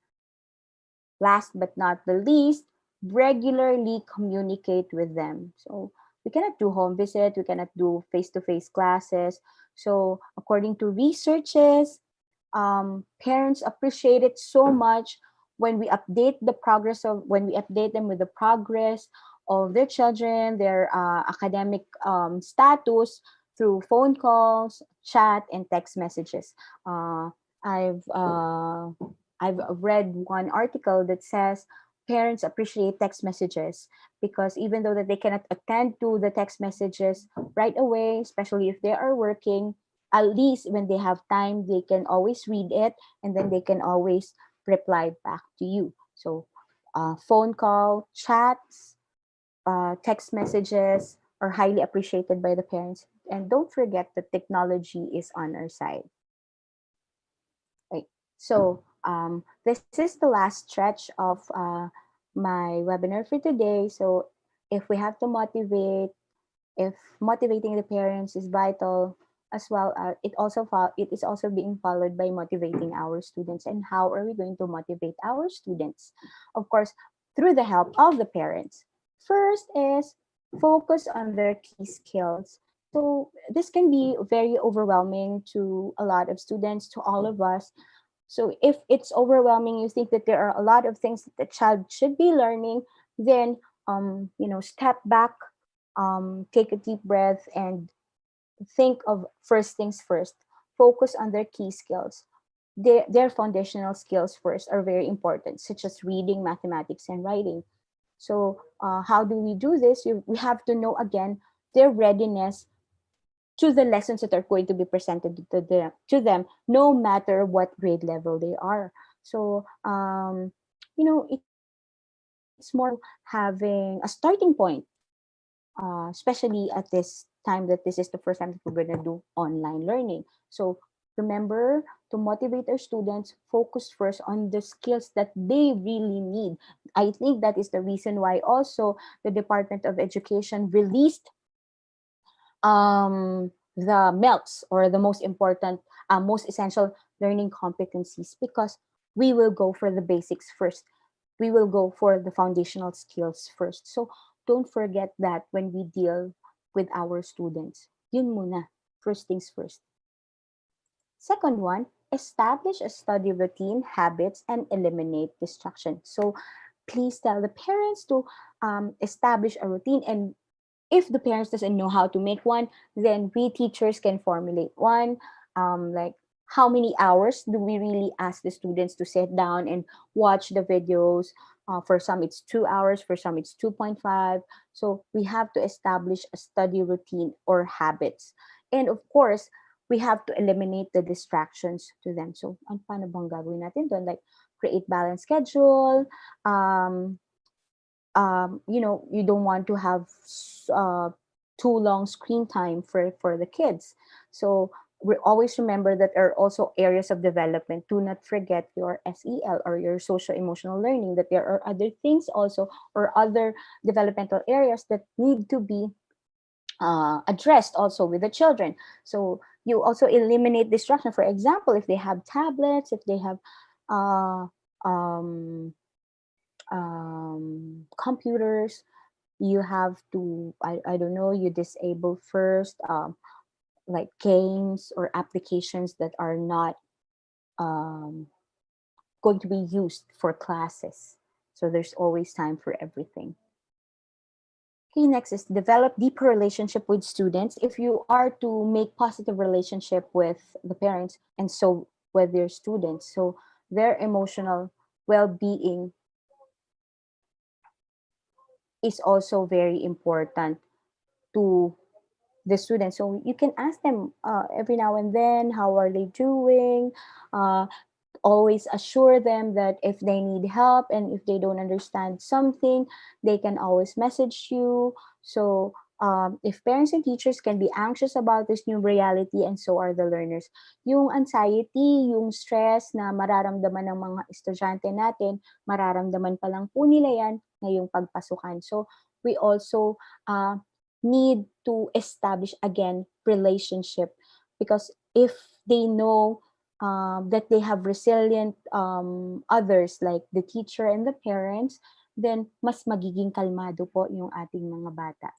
last but not the least, regularly communicate with them. So we cannot do home visit, we cannot do face-to-face classes. So according to researches, parents appreciate it so much when we update them with the progress of their children, their academic status through phone calls, chat, and text messages. Uh, I've uh, I've read one article that says parents appreciate text messages because even though that they cannot attend to the text messages right away, especially if they are working, at least when they have time, they can always read it and then they can always reply back to you. So, phone call, chats, text messages are highly appreciated by the parents. And don't forget that technology is on our side. Right. So, this is the last stretch of my webinar for today. So, if we have to motivate, if motivating the parents is vital as well, it is also being followed by motivating our students. And how are we going to motivate our students? Of course, through the help of the parents. First is focus on their key skills. So this can be very overwhelming to a lot of students, to all of us. So if it's overwhelming, you think that there are a lot of things that the child should be learning, then step back, take a deep breath, and think of first things first. Focus on their key skills. Their foundational skills first are very important, such as reading, mathematics, and writing. So how do we do this? We have to know again their readiness to the lessons that are going to be presented to them, no matter what grade level they are. So, it's more like having a starting point, especially at this time that this is the first time that we're going to do online learning. So, remember to motivate our students, focus first on the skills that they really need. I think that is the reason why also the Department of Education released the MELTs, or the most important, most essential learning competencies, because we will go for the basics first. We will go for the foundational skills first. So don't forget that when we deal with our students. Yun muna. First things first. Second one, establish a study routine, habits, and eliminate distraction. So please tell the parents to establish a routine, and if the parents doesn't know how to make one, then we teachers can formulate one. Like, how many hours do we really ask the students to sit down and watch the videos? For some it's 2 hours, for some it's 2.5. So we have to establish a study routine or habits, and of course we have to eliminate the distractions to them. So ano paano bang gagawin natin doon? Like, create balanced schedule. um, you don't want to have uh, too long screen time for the kids. So we always remember that there are also areas of development. Do not forget your SEL, or your social emotional learning, that there are other things also, or other developmental areas that need to be addressed also with the children. So you also eliminate distraction. For example, if they have tablets, if they have uh, um, computers, you have to, I don't know, you disable first, like games or applications that are not um, going to be used for classes. So there's always time for everything. Okay, next is develop deeper relationship with students. If you are to make positive relationship with the parents, and so with your students, so their emotional well-being is also very important to the students. So you can ask them every now and then, how are they doing? Uh, Always assure them that if they need help and if they don't understand something, they can always message you. So if parents and teachers can be anxious about this new reality, and so are the learners. Yung anxiety, yung stress na mararamdaman ng mga estudyante natin, mararamdaman pa lang po nila yan ngayong pagpasukan. So we also need to establish again relationship, because if they know that they have resilient others like the teacher and the parents, then mas magiging kalmado po yung ating mga bata.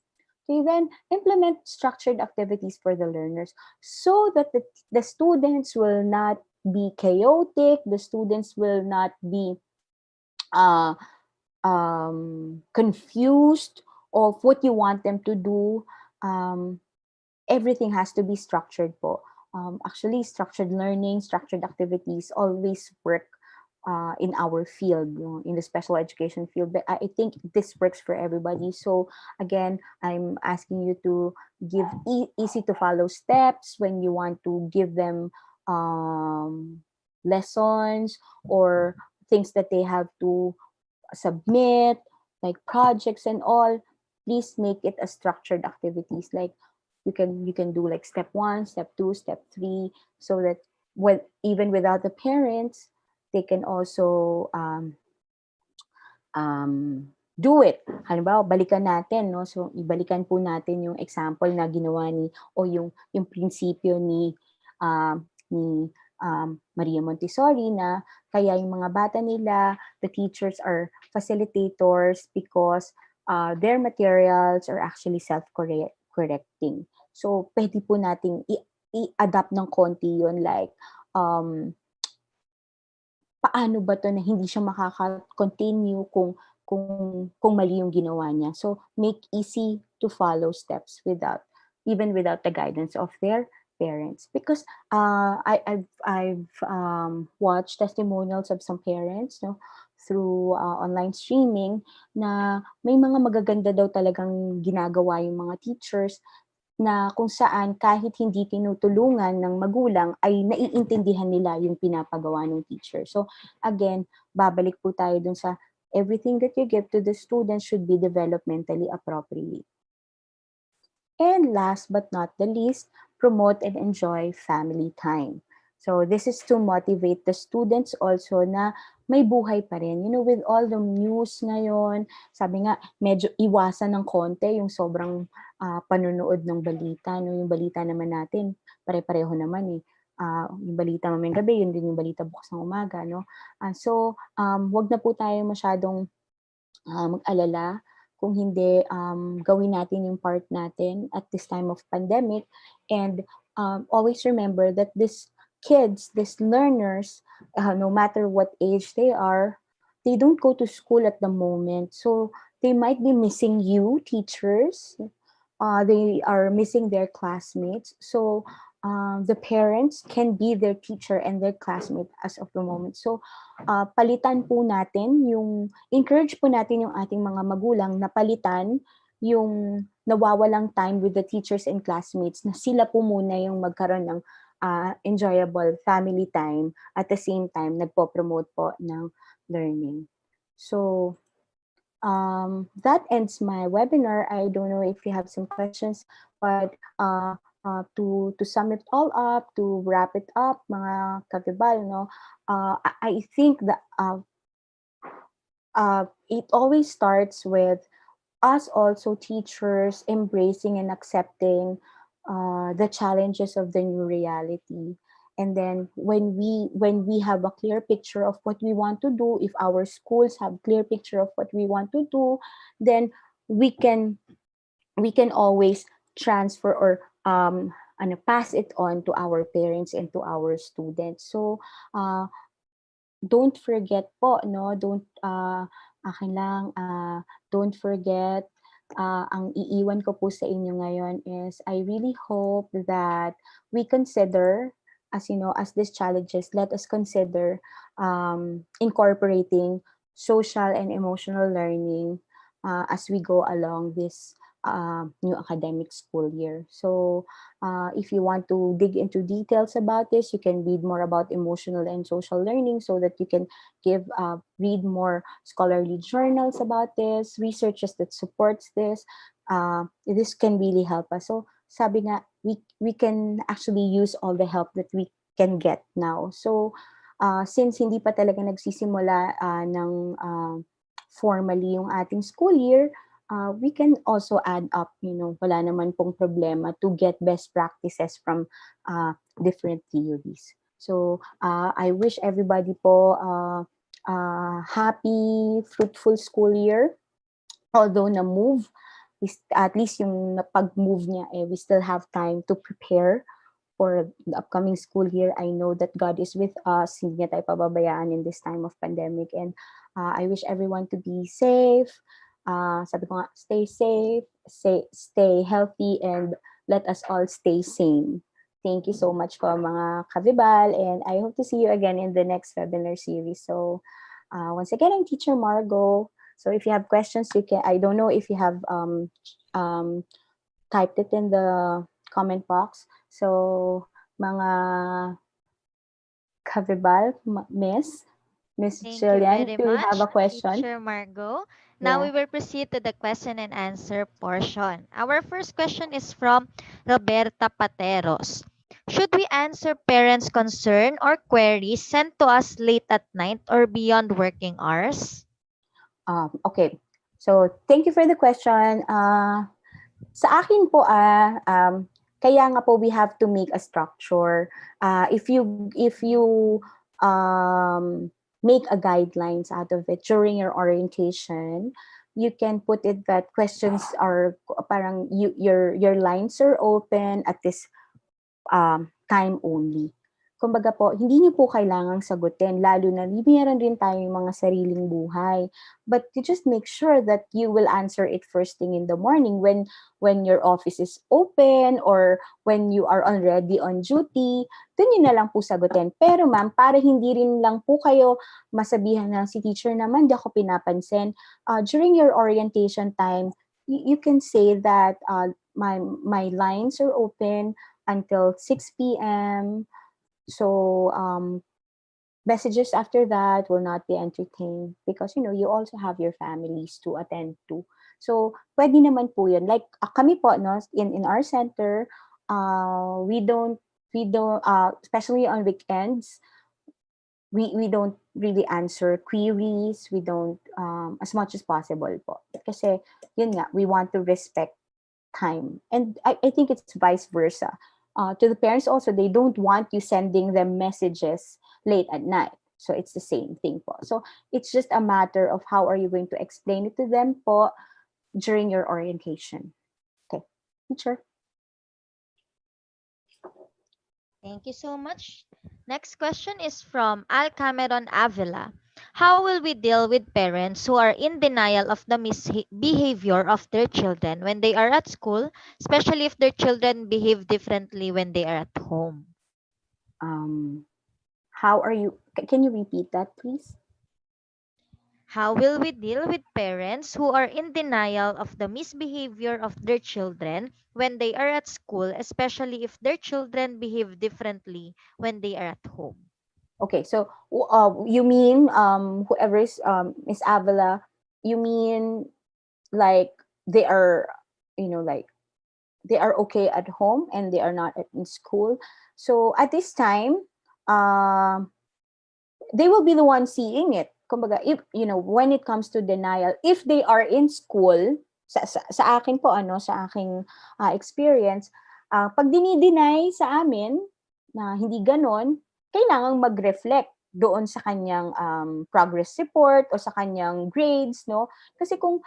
Okay, then implement structured activities for the learners so that the students will not be chaotic, the students will not be uh, confused, of what you want them to do. um, Everything has to be structured po. Actually, structured learning, structured activities always work in our field, in the special education field. But I think this works for everybody. So again, I'm asking you to give easy to follow steps when you want to give them um, lessons or things that they have to submit, like projects and all. Please make it a structured activities. Like you can do like step 1, step 2, step 3, so that when even without the parents, they can also do it. Halimbawa, balikan natin, no? So, ibalikan po natin yung example na ginawa ni o yung prinsipyo ni Maria Montessori, na kaya yung mga bata nila, the teachers are facilitators because their materials are actually self-correcting. So, pwede po nating i-adapt ng konti yun, like, paano ba 'to na hindi siya makaka-continue kung mali yung ginawa niya. So, make easy to follow steps without the guidance of their parents. Because I've watched testimonials of some parents, no, through online streaming, na may mga magaganda daw talagang ginagawa yung mga teachers, na kung saan kahit hindi tinutulungan ng magulang ay naiintindihan nila yung pinapagawa ng teacher. So again, babalik po tayo dun sa everything that you give to the students should be developmentally appropriate. And last but not the least, promote and enjoy family time. So this is to motivate the students also na may buhay pa rin. You know, with all the news ngayon, sabi nga, medyo iwasan ng konti yung sobrang panonood ng balita. No? Yung balita naman natin, pare-pareho naman eh. Yung balita mamayang gabi, yun din yung balita bukas ng umaga. No? Wag na po tayo masyadong mag-alala kung hindi gawin natin yung part natin at this time of pandemic. And always remember that these learners, no matter what age they are, they don't go to school at the moment. So they might be missing you, teachers. They are missing their classmates. So the parents can be their teacher and their classmate as of the moment. So palitan po natin encourage po natin yung ating mga magulang na palitan yung nawawalang time with the teachers and classmates, na sila po muna yung magkaroon ng enjoyable family time, at the same time nagpo-promote po ng learning. So that ends my webinar. I don't know if you have some questions, but to sum it all up, to wrap it up, mga kabibal, no, I think that it always starts with us also teachers embracing and accepting the challenges of the new reality. And then when we have a clear picture of what we want to do, if our schools have clear picture of what we want to do, then we can always transfer or pass it on to our parents and to our students. So don't forget po, no, akin lang, don't forget, ang iiwan ko po sa inyo ngayon is I really hope that we consider, as you know, as these challenges, let us consider incorporating social and emotional learning as we go along this new academic school year. So if you want to dig into details about this, you can read more about emotional and social learning, so that you can read more scholarly journals about this, researches that supports this. This can really help us. So sabi nga, we can actually use all the help that we can get now. So since hindi pa talaga nagsisimula ng formally yung ating school year, we can also add up, wala naman pong problema to get best practices from different theories. So I wish everybody po happy, fruitful school year. Although na-move, at least yung napag-move niya, we still have time to prepare for the upcoming school year. I know that God is with us, hindi niya tayo pababayaan in this time of pandemic. And I wish everyone to be safe, Sabi ko nga, stay safe, stay healthy, and let us all stay sane. Thank you so much po mga Kavibal, and I hope to see you again in the next webinar series. So once again, I'm Teacher Margot. So if you have questions, you can, I don't know if you have um, typed it in the comment box. So mga Kavibal, Miss Thank you Jillian, very do you have much, a question? Teacher Margot. Now Yeah. we will proceed to the question and answer portion. Our first question is from Roberta Pateros. Should we answer parents' concern or queries sent to us late at night or beyond working hours? Okay. So, thank you for the question. Sa akin po, kaya nga po we have to make a structure. If you make a guidelines out of it during your orientation, you can put it that questions are parang your lines are open at this time only. Kumbaga po, hindi niyo po kailangang sagutin, lalo na meron rin tayong mga sariling buhay. But you just make sure that you will answer it first thing in the morning when your office is open or when you are already on duty, dun yun na lang po sagutin. Pero ma'am, para hindi rin lang po kayo masabihan na si teacher naman, di ako pinapansin, during your orientation time, you can say that my lines are open until 6 p.m. So messages after that will not be entertained because you also have your families to attend to. So pwede naman po yun. Like kami po no in our center, we don't especially on weekends, we don't really answer queries. We don't as much as possible po. Kasi yun nga, we want to respect time. And I think it's vice versa. To the parents also, they don't want you sending them messages late at night. So it's the same thing po. So it's just a matter of how are you going to explain it to them po during your orientation. Okay, teacher. Thank you so much. Next question is from Al Cameron Avila. How will we deal with parents who are in denial of the misbehavior of their children when they are at school, especially if their children behave differently when they are at home? Um, how are you? Can you repeat that, please? How will we deal with parents who are in denial of the misbehavior of their children when they are at school, especially if their children behave differently when they are at home? Okay, so you mean whoever is Miss Avila, you mean like they are like they are okay at home and they are not in school. So at this time, um, they will be the one seeing it. Kumbaga, if, when it comes to denial, if they are in school, sa akin po, sa aking experience, pag dinideny sa amin na hindi ganon, kailangang mag-reflect doon sa kanyang progress report o sa kanyang grades, no? Kasi kung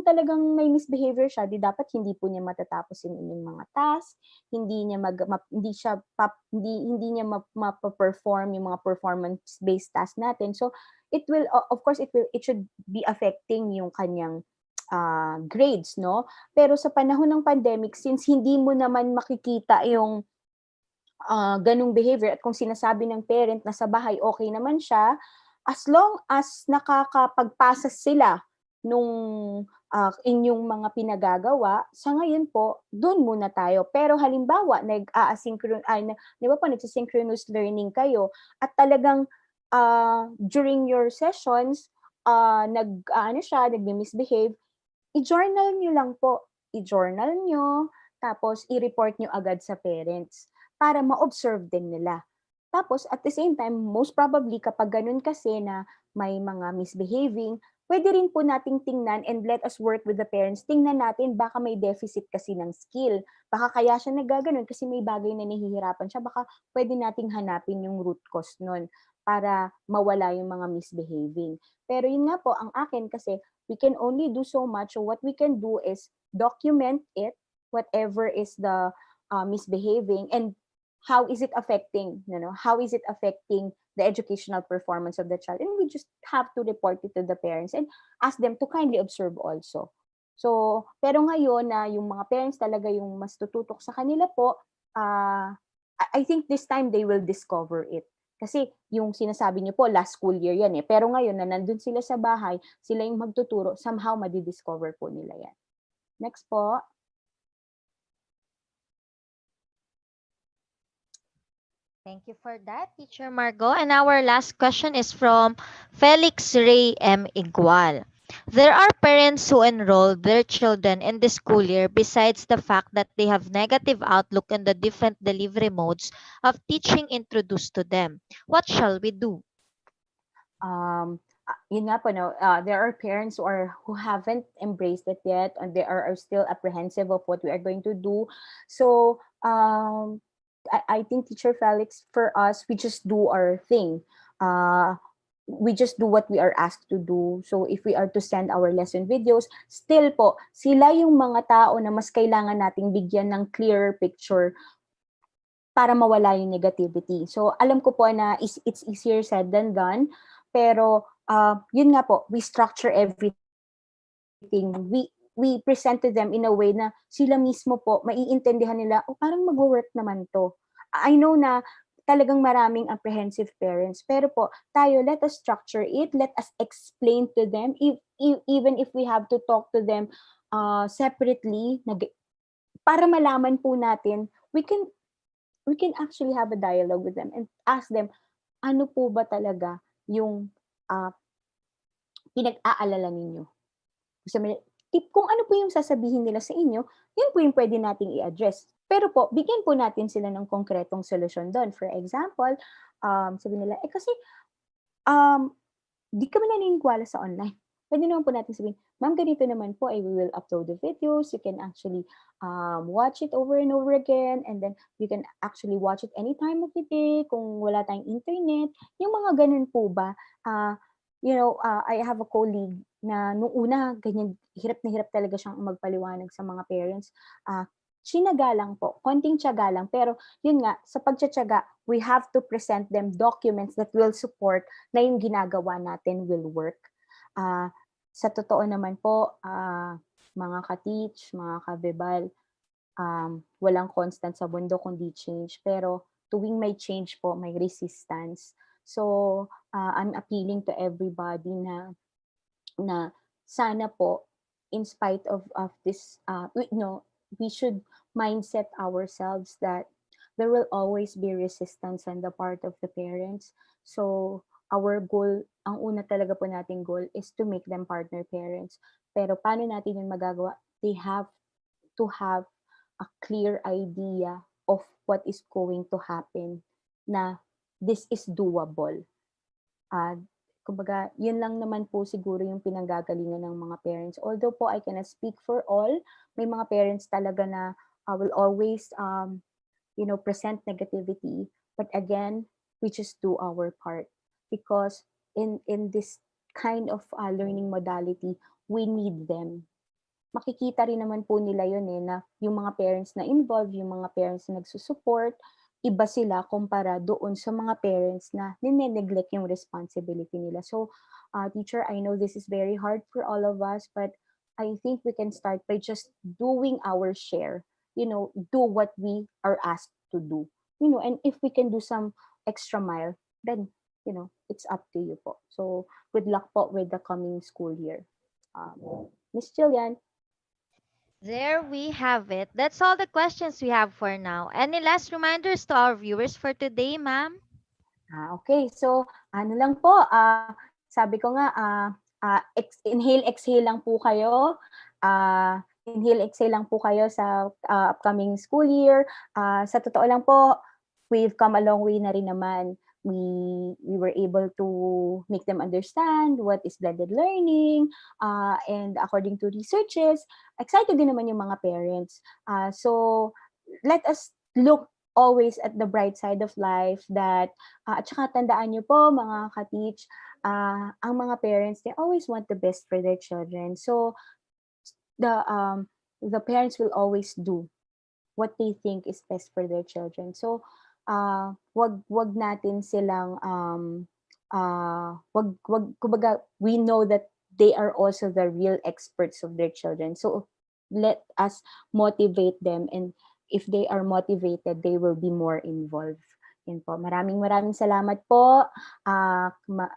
talagang may misbehavior siya, di dapat hindi po niya matatapos yung inyong mga task, hindi siya hindi niya mapa-perform yung mga performance based task natin. So it will of course it should be affecting yung kanyang grades, no? Pero sa panahon ng pandemic, since hindi mo naman makikita yung ganung behavior at kung sinasabi ng parent na sa bahay okay naman siya, as long as nakakapagpasa sila nung inyong mga pinagagawa, sa ngayon po, doon muna tayo. Pero halimbawa, di ba po, nagsisynchronous learning kayo at talagang during your sessions, nagmi-misbehave, i-journal nyo lang po. I-journal nyo, tapos i-report nyo agad sa parents para ma-observe din nila. Tapos, at the same time, most probably, kapag ganun kasi na may mga misbehaving, pwede rin po nating tingnan and let us work with the parents. Tingnan natin, baka may deficit kasi ng skill. Baka kaya siya nagaganon kasi may bagay na nahihirapan siya. Baka pwede nating hanapin yung root cause nun para mawala yung mga misbehaving. Pero yun nga po, ang akin kasi, we can only do so much. So what we can do is document it, whatever is the misbehaving, and how is it affecting, how is it affecting the educational performance of the child? And we just have to report it to the parents and ask them to kindly observe also. So, pero ngayon na yung mga parents talaga yung mas tututok sa kanila po, I think this time they will discover it. Kasi yung sinasabi niyo po, last school year yan eh. Pero ngayon na nandun sila sa bahay, sila yung magtuturo, somehow madidiscover po nila yan. Next po. Thank you for that, Teacher Margot. And our last question is from Felix Ray M. Igual. There are parents who enroll their children in the school year besides the fact that they have negative outlook on the different delivery modes of teaching introduced to them. What shall we do? Yun nga po, no, there are parents who haven't embraced it yet, and they are still apprehensive of what we are going to do. So I think, Teacher Felix, for us, we just do our thing. We just do what we are asked to do. So if we are to send our lesson videos, still po, sila yung mga tao na mas kailangan nating bigyan ng clearer picture para mawala yung negativity. So alam ko po na it's easier said than done, pero yun nga po, we structure everything. We present to them in a way na sila mismo po maiintindihan nila, oh, parang mag-work naman to. I know na talagang maraming apprehensive parents, pero po tayo, let us structure it, let us explain to them, even if we have to talk to them separately, para malaman po natin, we can actually have a dialogue with them and ask them, ano po ba talaga yung pinag-aalala ninyo? Kung ano po yung sasabihin nila sa inyo, yun po yung pwede nating i-address. Pero po, bigyan po natin sila ng konkretong solusyon doon. For example, sabi nila, kasi di kami naniniwala sa online. Pwede naman po natin sabihin, ma'am, ganito naman po, we will upload the videos. You can actually watch it over and over again, and then you can actually watch it any time of the day kung wala tayong internet. Yung mga ganun po ba, I have a colleague na nung una, ganyan, hirap na hirap talaga siyang magpaliwanag sa mga parents. Tsinaga lang po, konting tiyaga lang, pero yun nga, sa pagtsatsaga, we have to present them documents that will support na yung ginagawa natin will work. Sa totoo naman po, mga ka-teach, mga ka-Vibal, walang constant sa mundo kundi change. Pero tuwing may change po, may resistance. So, I'm appealing to everybody na sana po, in spite of this, we should mindset ourselves that there will always be resistance on the part of the parents. So, our goal, ang una talaga po nating goal is to make them partner parents. Pero paano natin yun magagawa? They have to have a clear idea of what is going to happen, na this is doable. Kumbaga, yun lang naman po siguro yung pinanggagalingan ng mga parents. Although po, I cannot speak for all. May mga parents talaga na will always, present negativity. But again, we just do our part. Because in this kind of learning modality, we need them. Makikita rin naman po nila yun na yung mga parents na involved, yung mga parents na nagsusupport, iba sila kumpara doon sa mga parents na nine-neglect yung responsibility nila. So, teacher, I know this is very hard for all of us, but I think we can start by just doing our share. Do what we are asked to do. And if we can do some extra mile, then, it's up to you po. So, good luck po with the coming school year. Miss Jillian. There we have it. That's all the questions we have for now. Any last reminders to our viewers for today, ma'am? Okay. So, ano lang po, sabi ko nga, inhale, exhale lang po kayo. Inhale, exhale lang po kayo sa upcoming school year. Sa totoo lang po, we've come a long way na rin naman. We were able to make them understand what is blended learning, and according to researches, excited din naman yung mga parents. So let us look always at the bright side of life, that at saka tandaan nyo po mga ka-teach, ang mga parents, they always want the best for their children. So the parents will always do what they think is best for their children. So wag natin silang wag kumbaga we know that they are also the real experts of their children. So let us motivate them, and if they are motivated, they will be more involved. Yun po. Maraming salamat po,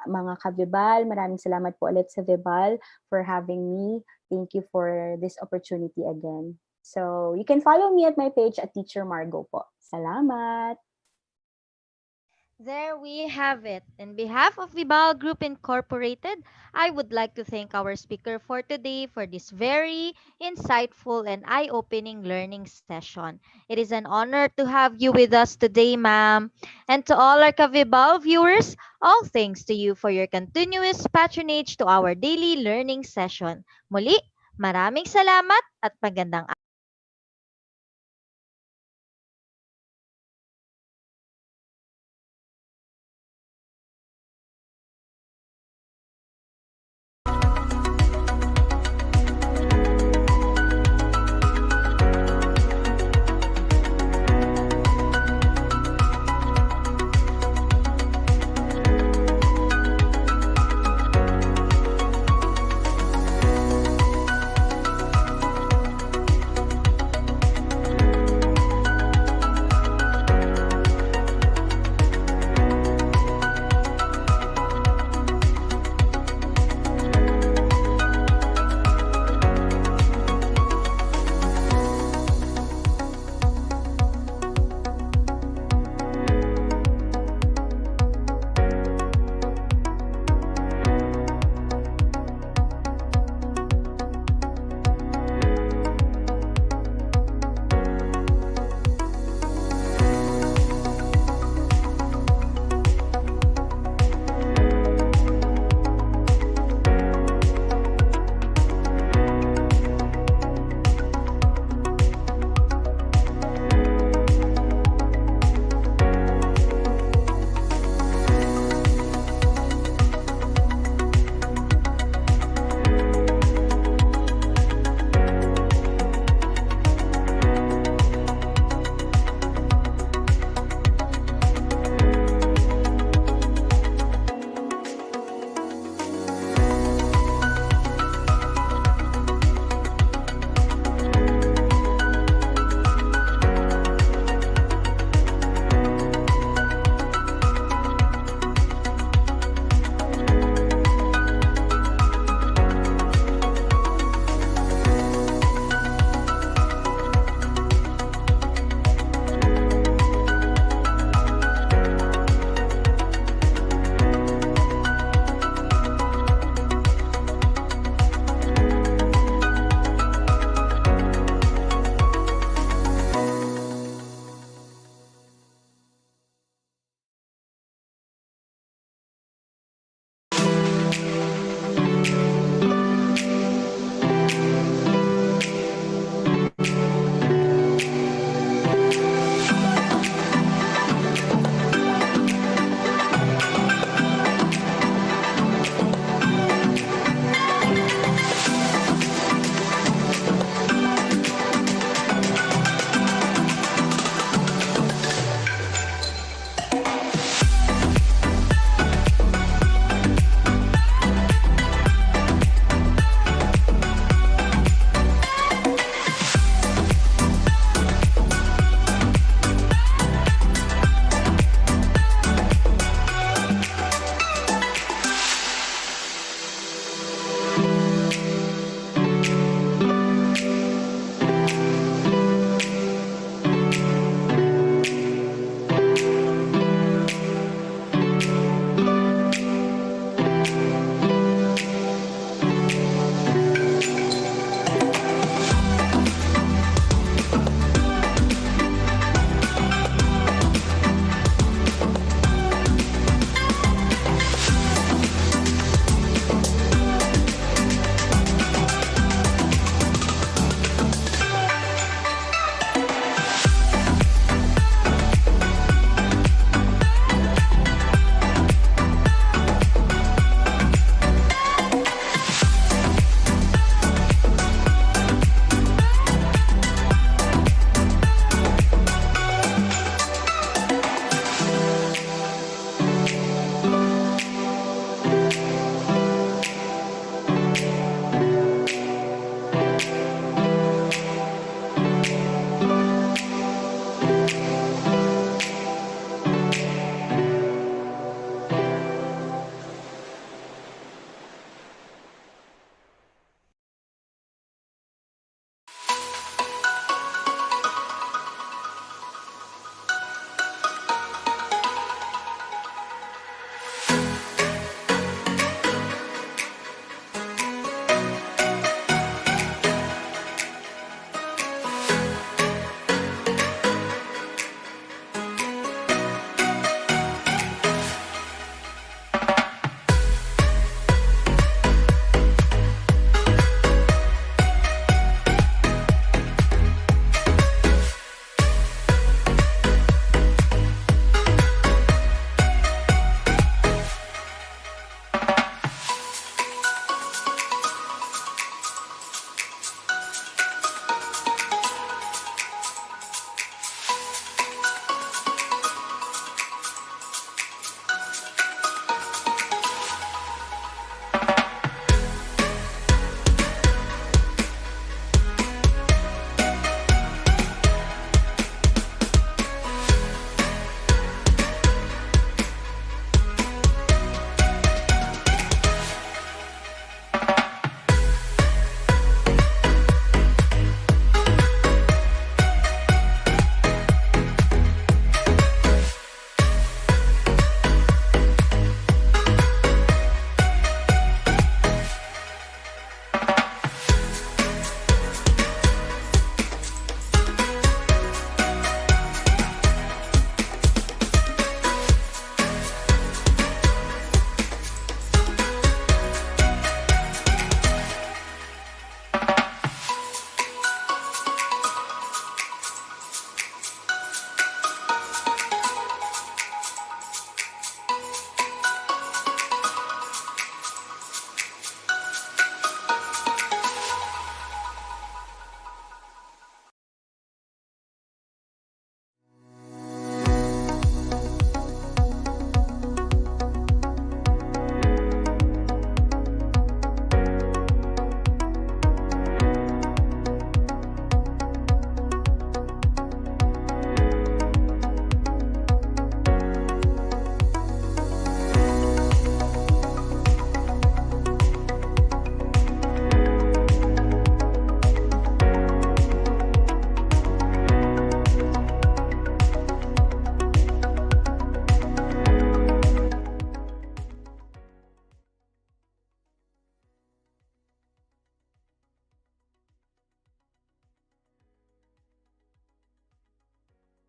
mga ka-Vibal. Maraming salamat po ulit sa Vibal for having me. Thank you for this opportunity again. So, you can follow me at my page at Teacher Margo po. Salamat! There we have it. In behalf of Vibal Group Incorporated, I would like to thank our speaker for today for this very insightful and eye-opening learning session. It is an honor to have you with us today, ma'am. And to all our Vibal viewers, all thanks to you for your continuous patronage to our daily learning session. Muli, maraming salamat at magandang